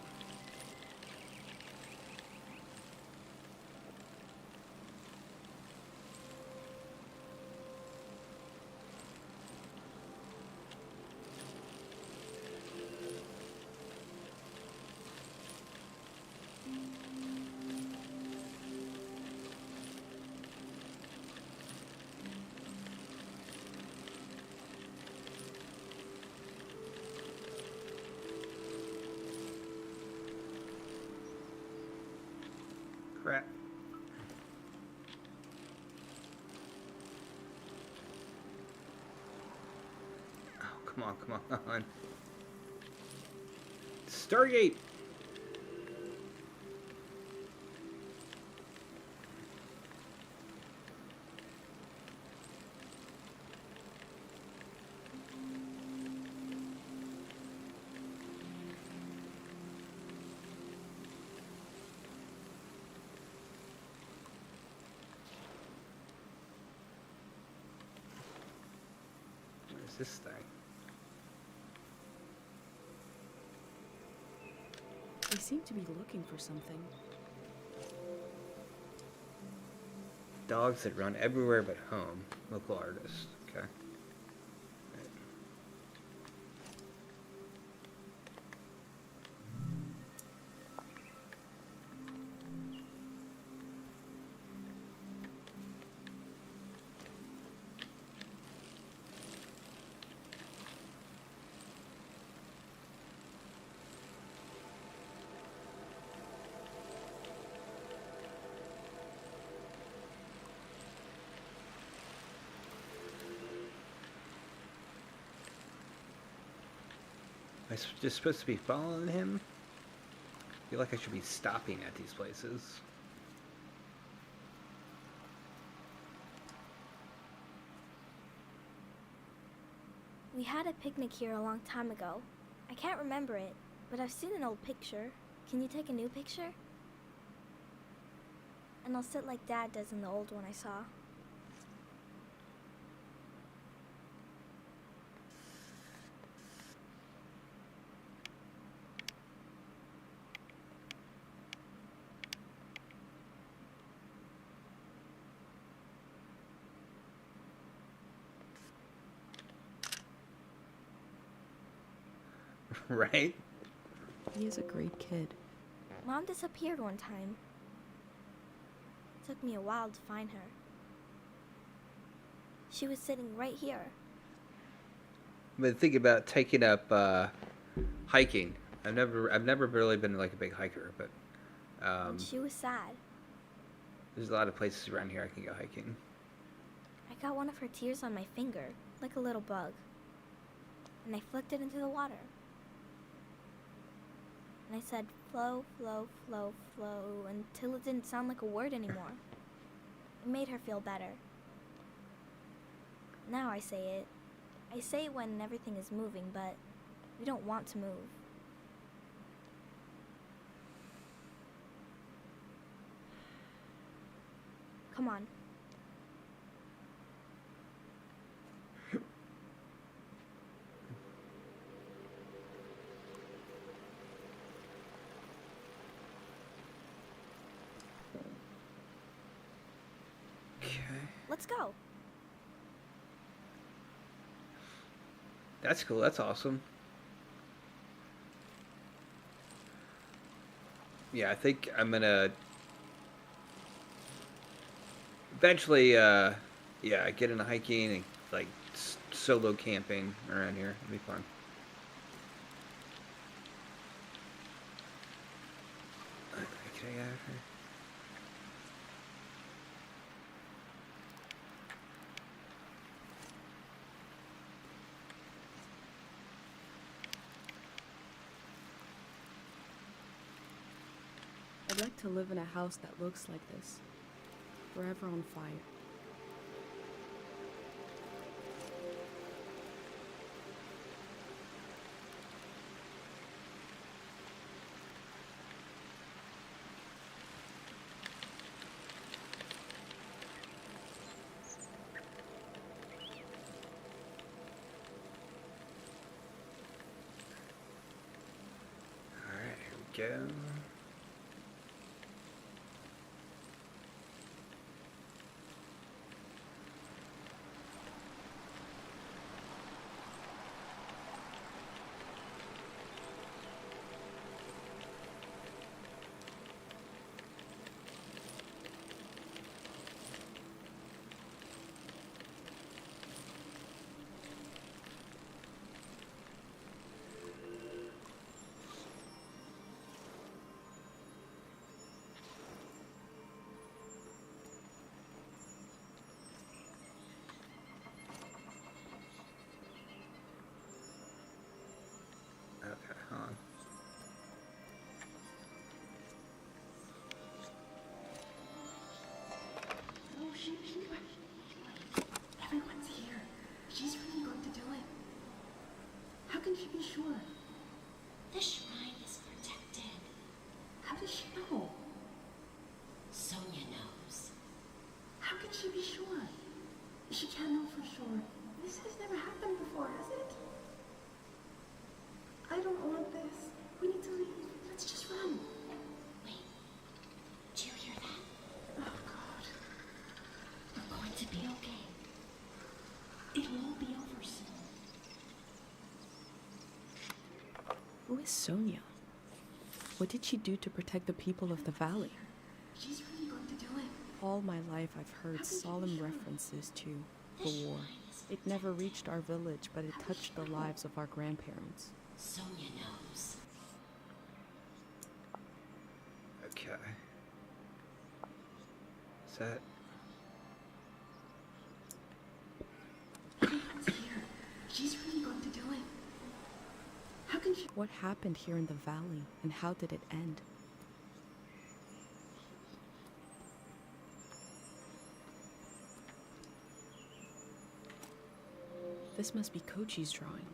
Crap. Oh, come on. Stargate! Where's this thing? They seem to be looking for something. Dogs that run everywhere but home. Local artist. Okay. Am I just supposed to be following him? I feel like I should be stopping at these places. We had a picnic here a long time ago. I can't remember it, but I've seen an old picture. Can you take a new picture? And I'll sit like Dad does in the old one I saw. Right? He is a great kid. Mom disappeared one time. Took me a while to find her. She was sitting right here. But think about taking up hiking. I've never really been like a big hiker, but And she was sad. there's a lot of places around here I can go hiking. I got one of her tears on my finger, like a little bug. And I flicked it into the water. And I said, flow, flow, flow, flow, until it didn't sound like a word anymore. It made her feel better. Now I say it. I say it when everything is moving, but we don't want to move. Come on. Okay. Let's go. That's cool. That's awesome. Yeah, I think I'm gonna eventually, yeah, get into hiking and like solo camping around here. It'll be fun. Can I get out of here? I'd like to live in a house that looks like this, forever on fire. All right, here we go. Okay, hold on. Oh, everyone's here. She's really going to do it. How can she be sure? The shrine is protected. How does she know? Sonia knows. How can she be sure? She can't know for sure. This has never happened before, has it? I don't want this. We need to leave. Let's just run. Wait. Do you hear that? Oh, God. We're going to be okay. It'll all be over soon. Who is Sonia? What did she do to protect the people of the valley? She's really going to do it. All my life I've heard solemn references to the war. It never reached our village, but it touched the lives of our grandparents. Sonia knows. Okay. Is that? Everyone's here. She's really going to do it. How can she? What happened here in the valley, and how did it end? This must be Kochi's drawing.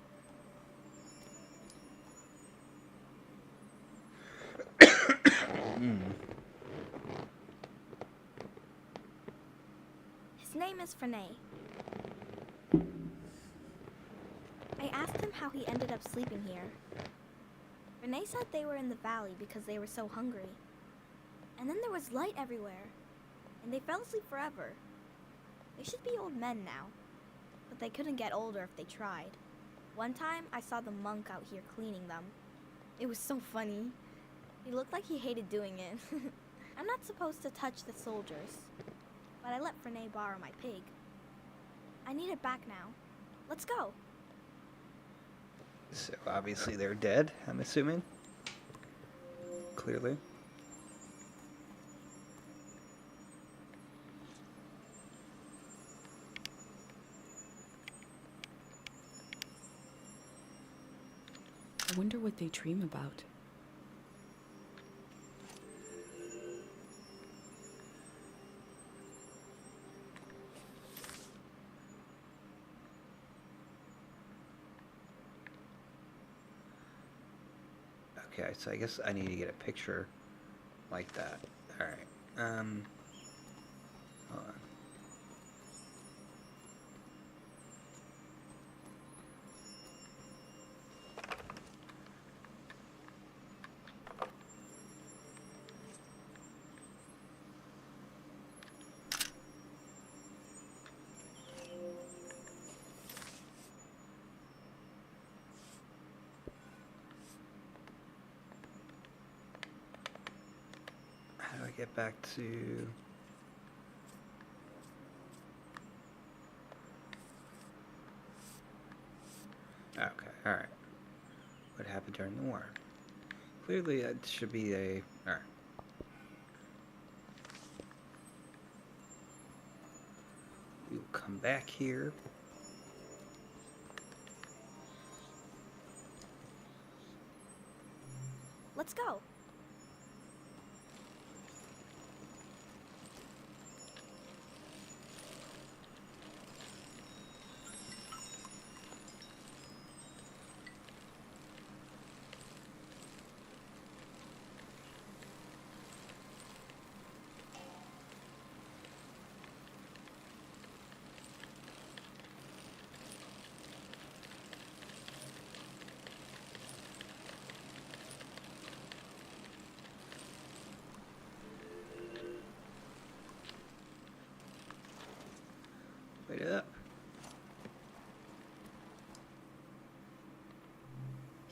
His name is Frenay. I asked him how he ended up sleeping here. Renee said they were in the valley because they were so hungry. And then there was light everywhere, and they fell asleep forever. They should be old men now, but they couldn't get older if they tried. One time, I saw the monk out here cleaning them. It was so funny. He looked like he hated doing it. I'm not supposed to touch the soldiers, but I let Frenay borrow my pig. I need it back now. Let's go. So obviously they're dead, I'm assuming. Clearly. I wonder what they dream about. Okay, so I guess I need to get a picture like that. Alright. Hold get back to... Okay, alright. What happened during the war? Clearly that should be a... Alright. We'll come back here. Let's go. Wait up.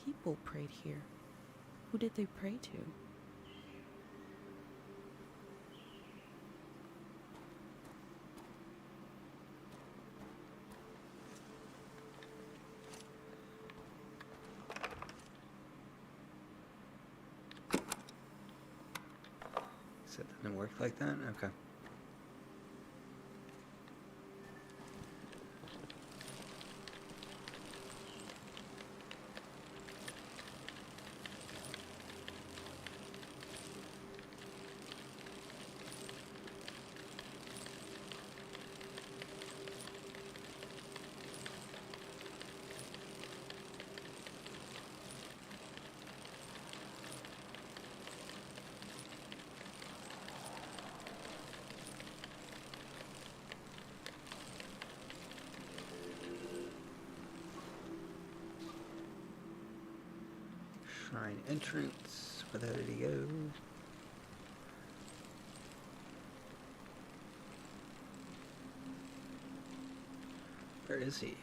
People prayed here. Who did they pray to? So it didn't work like that? Okay. Shrine entrance. Where did he go? Where is he?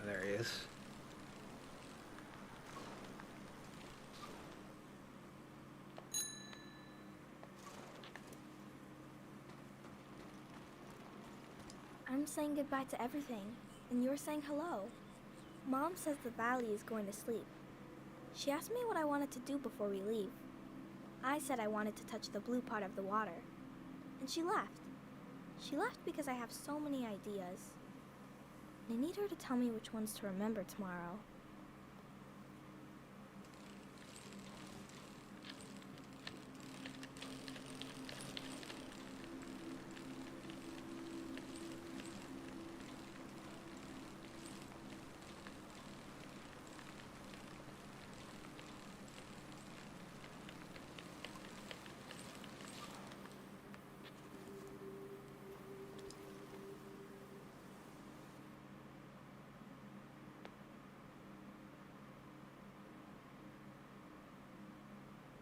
There he is. I'm saying goodbye to everything, and you're saying hello. Mom says the valley is going to sleep. She asked me what I wanted to do before we leave. I said I wanted to touch the blue part of the water, and she left. She left because I have so many ideas. And I need her to tell me which ones to remember tomorrow.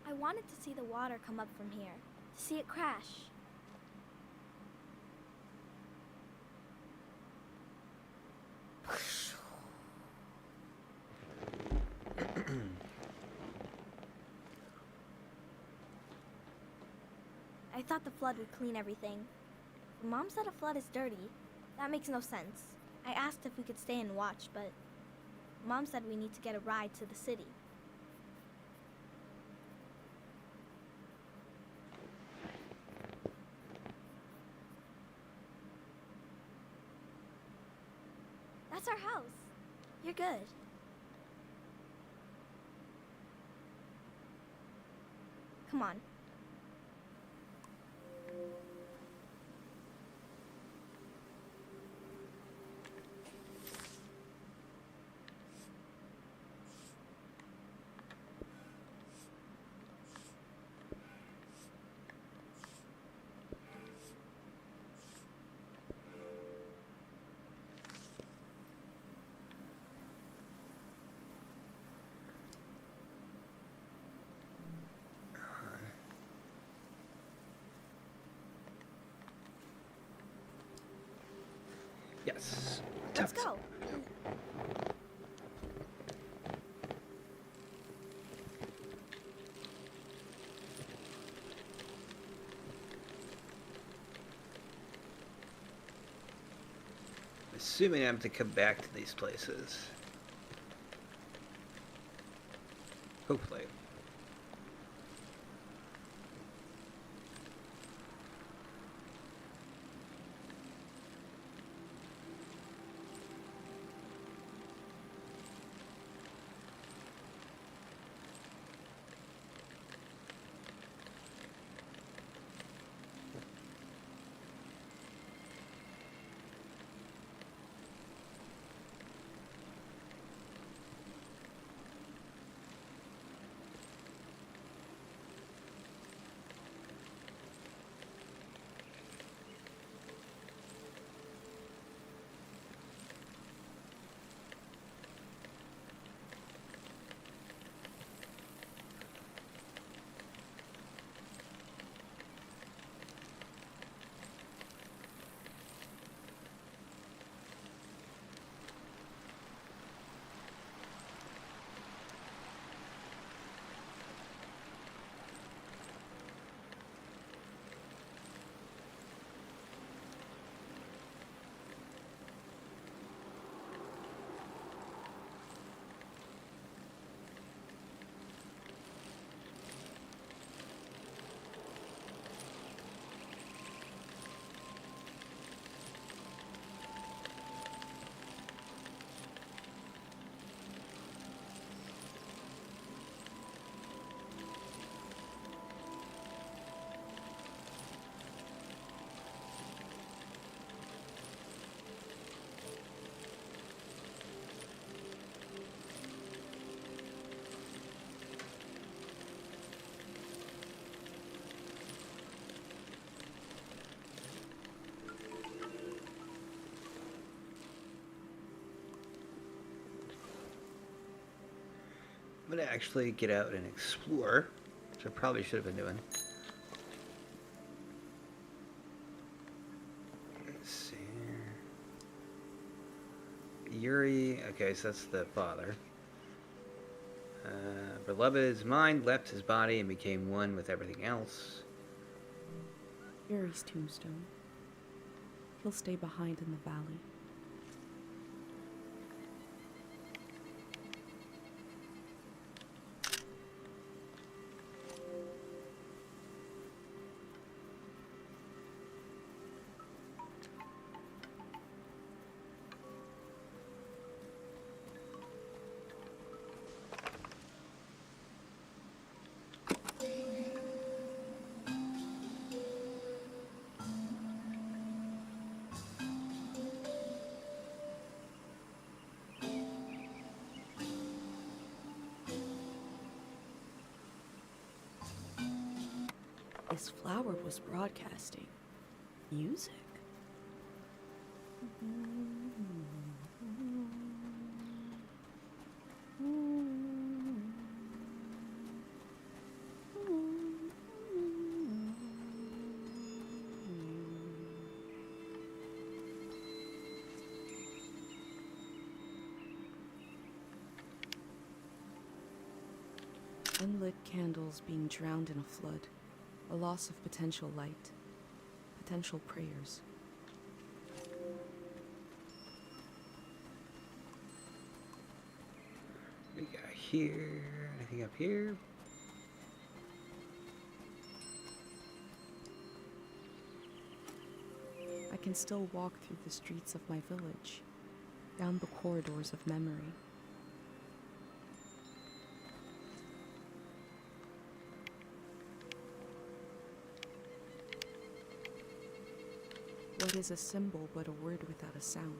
I wanted to see the water come up from here, to see it crash. I thought the flood would clean everything. But Mom said a flood is dirty. That makes no sense. I asked if we could stay and watch, but Mom said we need to get a ride to the city. That's our house. You're good. Come on. Let's go. Assuming I have to come back to these places. Hopefully. I'm gonna actually get out and explore, which I probably should have been doing. Let's see. Yuri, okay, so that's the father. Beloved's mind left his body and became one with everything else. Yuri's tombstone. He'll stay behind in the valley. This flower was broadcasting music. Unlit candles being drowned in a flood. A loss of potential light. Potential prayers. We got here. Anything up here? I can still walk through the streets of my village. Down the corridors of memory. What is a symbol but a word without a sound?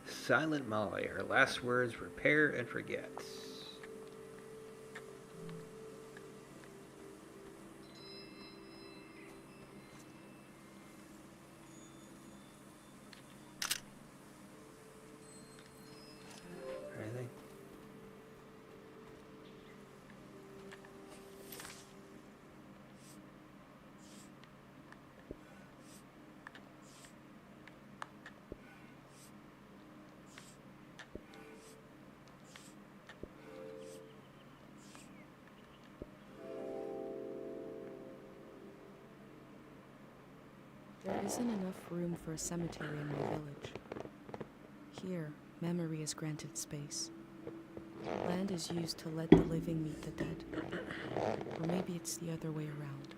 Silent Molly. Her last words: repair and forget. Anything? There isn't enough room for a cemetery in my village. Here, memory is granted space. Land is used to let the living meet the dead. Or maybe it's the other way around.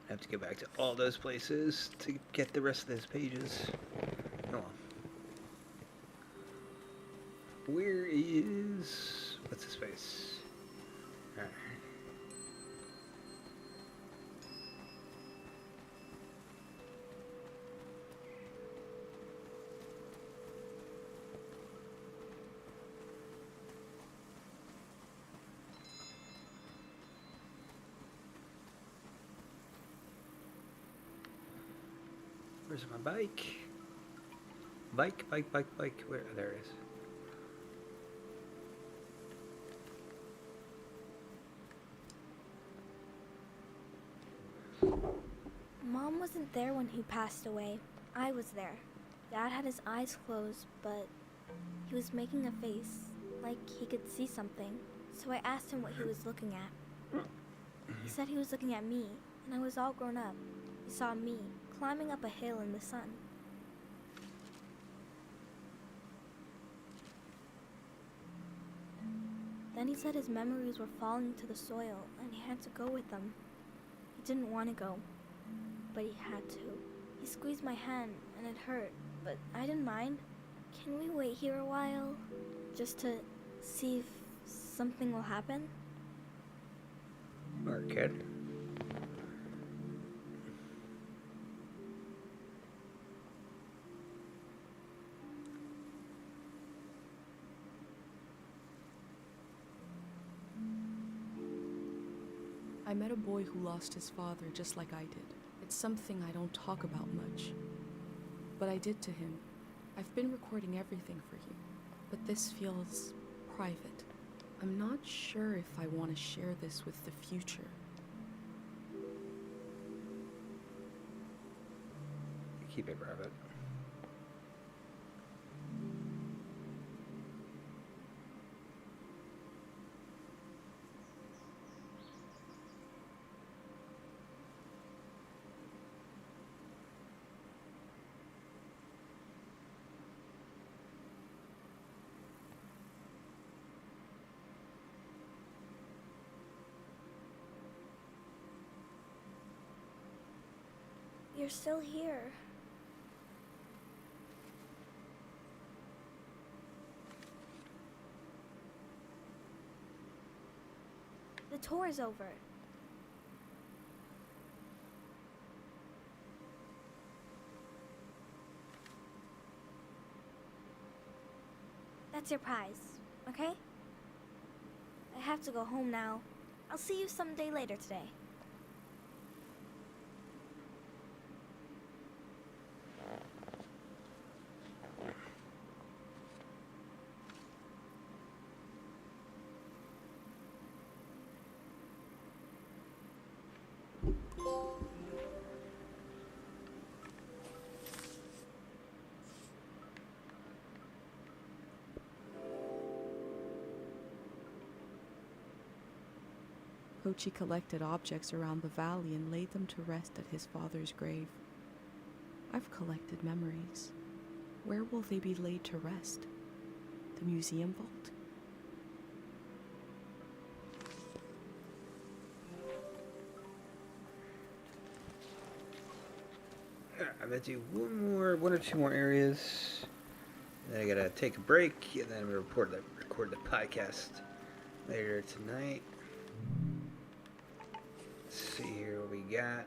I have to go back to all those places to get the rest of those pages. Oh well. Where is... what's his face? Alright. Where's my bike? Bike. Where? Oh, there it is. Mom wasn't there when he passed away. I was there. Dad had his eyes closed, but he was making a face, like he could see something. So I asked him what he was looking at. He said he was looking at me, and I was all grown up. He saw me, climbing up a hill in the sun. Then he said his memories were falling to the soil, and he had to go with them. He didn't want to go, but he had to. He squeezed my hand, and it hurt, but I didn't mind. Can we wait here a while, just to see if something will happen? Or kid. I met a boy who lost his father just like I did. It's something I don't talk about much. But I did to him. I've been recording everything for you, but this feels private. I'm not sure if I want to share this with the future. Keep it private. You're still here. The tour is over. That's your prize, okay? I have to go home now. I'll see you someday later today. Kochi collected objects around the valley and laid them to rest at his father's grave. I've collected memories. Where will they be laid to rest? The museum vault? I'm gonna do one or two more areas. Then I gotta take a break, and then we record the podcast later tonight. Let's see here what we got.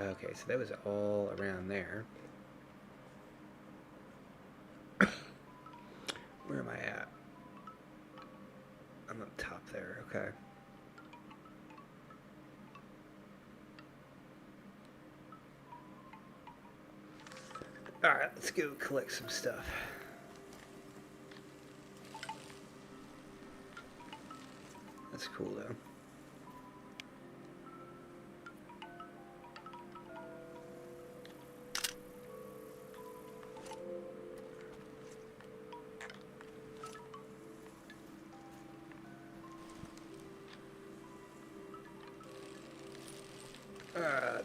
Okay, so that was all around there. Where am I at? I'm up top there, okay. Alright, let's go collect some stuff. That's cool though.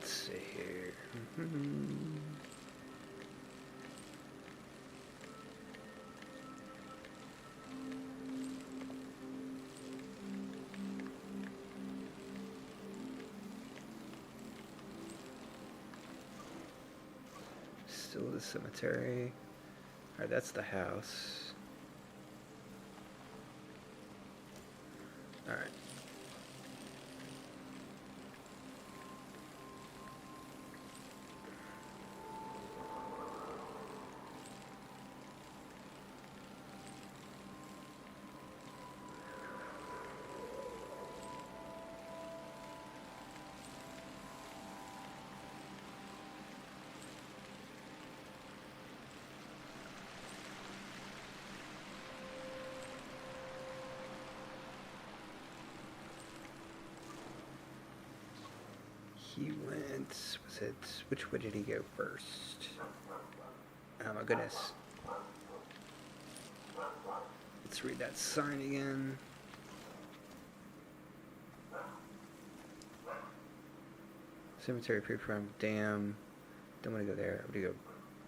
let's see here. Still the cemetery. Alright, that's the house. Alright. He went, was it, which way did he go first? Oh my goodness. Let's read that sign again. Cemetery pre-prime dam. Don't want to go there. I'm going to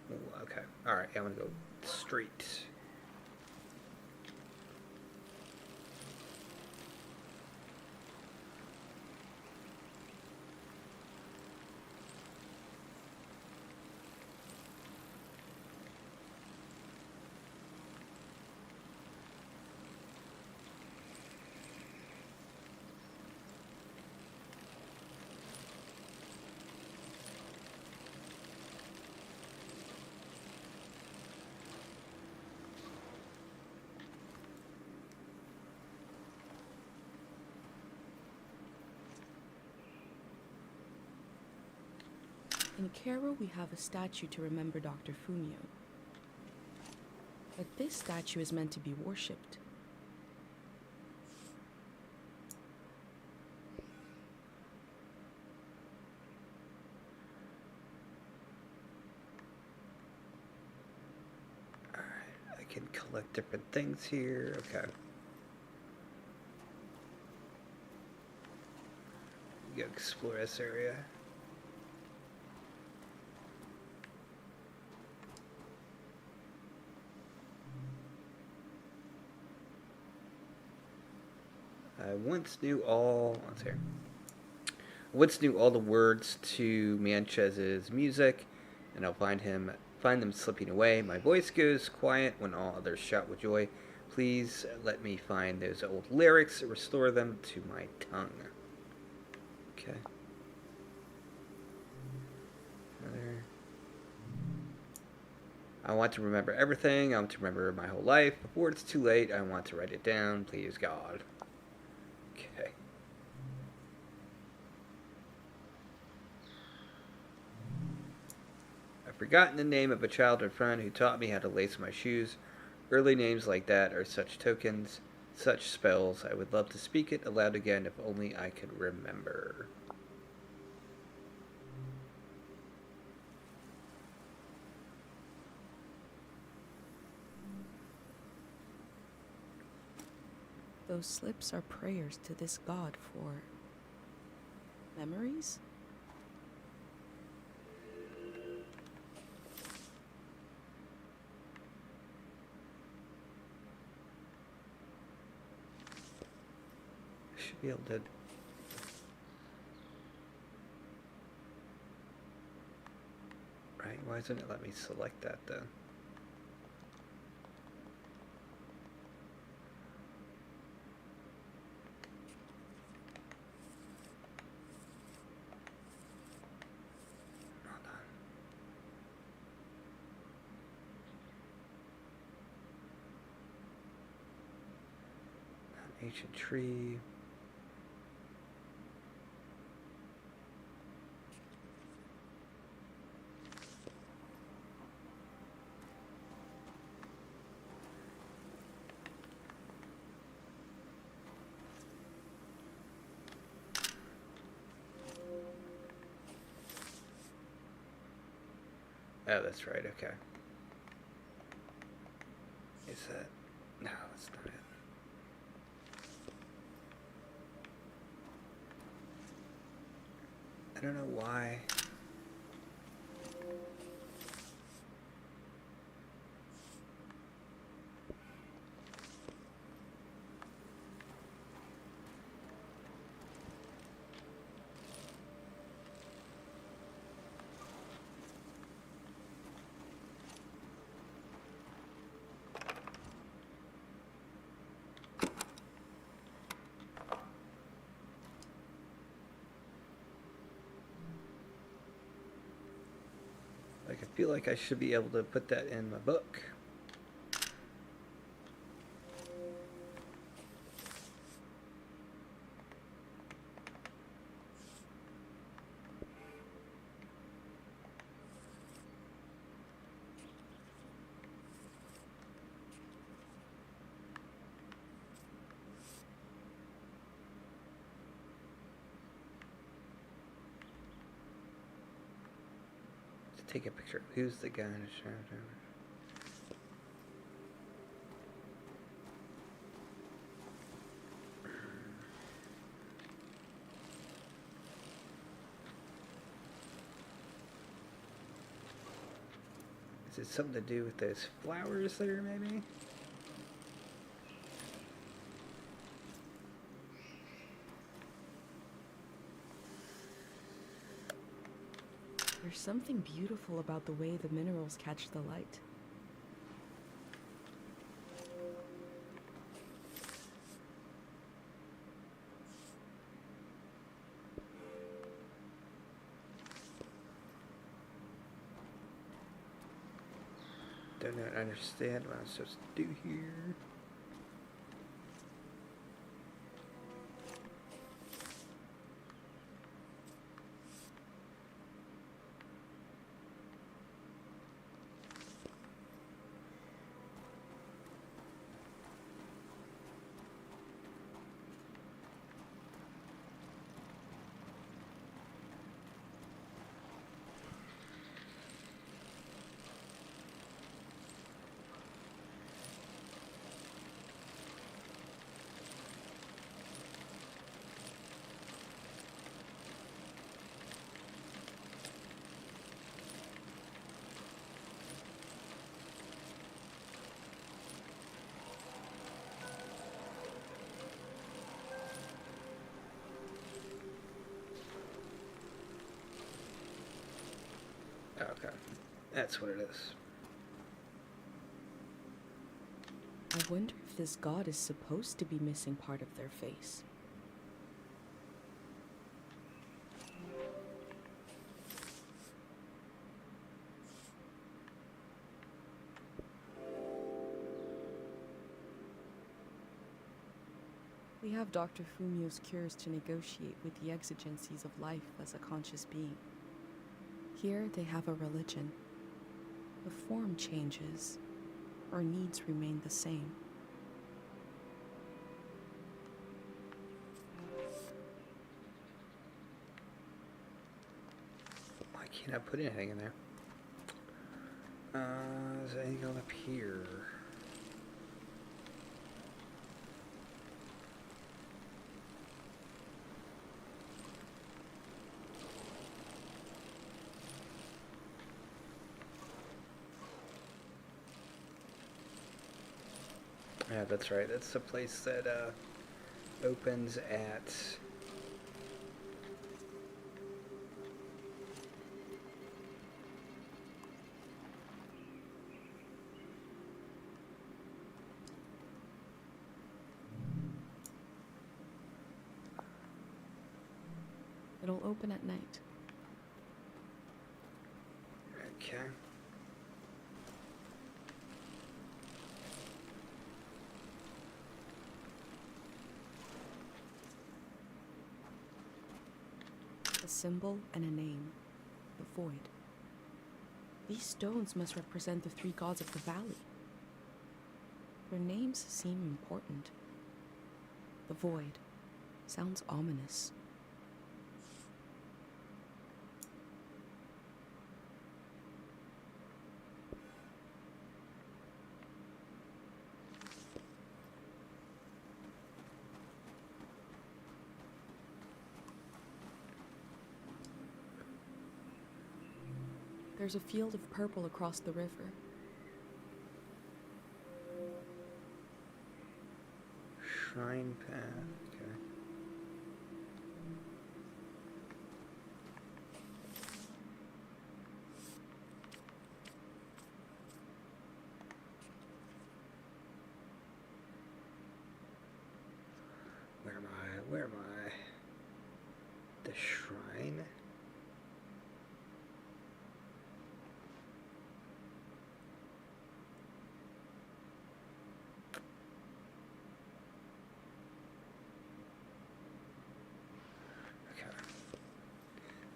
go, okay. Alright, I'm going to go straight. In Cairo, we have a statue to remember Dr. Fumio. But this statue is meant to be worshipped. Alright, I can collect different things here. Okay. Go explore this area. I once knew all the words to Manchez's music, and I'll find them slipping away. My voice goes quiet when all others shout with joy. Please let me find those old lyrics and restore them to my tongue. Okay. I want to remember everything. I want to remember my whole life. Before it's too late, I want to write it down. Please, God. Okay. I've forgotten the name of a childhood friend who taught me how to lace my shoes. Early names like that are such tokens, such spells. I would love to speak it aloud again if only I could remember. Those slips are prayers to this god for memories? I should be able to... Right, why doesn't it let me select that then? Ancient tree. Oh, that's right, okay. Is that... No, that's not it. I don't know why. Like, I feel like I should be able to put that in my book. Take a picture. Who's the guy in the show? Is it something to do with those flowers there, maybe? There's something beautiful about the way the minerals catch the light. Don't understand what I'm supposed to do here. Okay, that's what it is. I wonder if this god is supposed to be missing part of their face. We have Dr. Fumio's cures to negotiate with the exigencies of life as a conscious being. Here they have a religion. The form changes, our needs remain the same. Why can't I put anything in there? Is there anything up here? Yeah, that's right. That's the place that opens at... It'll open at night. Okay. A symbol and a name. The Void. These stones must represent the three gods of the valley. Their names seem important. The Void sounds ominous. There's a field of purple across the river. Shrine path. Okay. Where am I? Where am I? The shrine?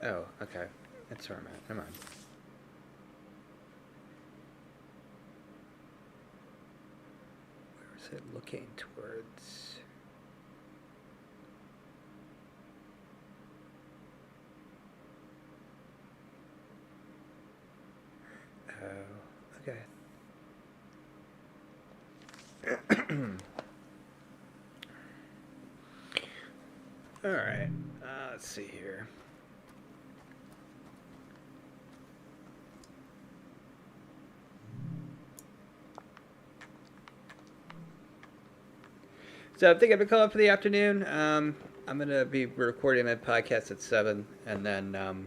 Oh, okay. That's where I'm at. Never mind. Where is it looking towards? Oh, okay. All right. Let's see here. So I think I'm gonna call it for the afternoon. I'm gonna be recording my podcast at 7, and then I'm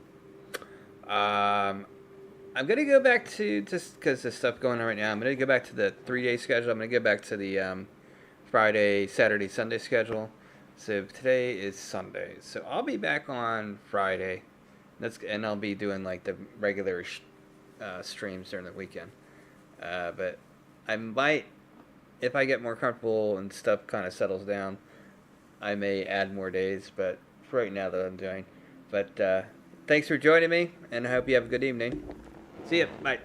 gonna go back to, just because there's stuff going on right now, I'm gonna go back to the 3-day schedule. I'm gonna go back to the Friday, Saturday, Sunday schedule. So today is Sunday, so I'll be back on Friday. And I'll be doing like the regular streams during the weekend. But I might, if I get more comfortable and stuff kind of settles down, I may add more days. But for right now, that I'm doing. But thanks for joining me, and I hope you have a good evening. See ya. Bye.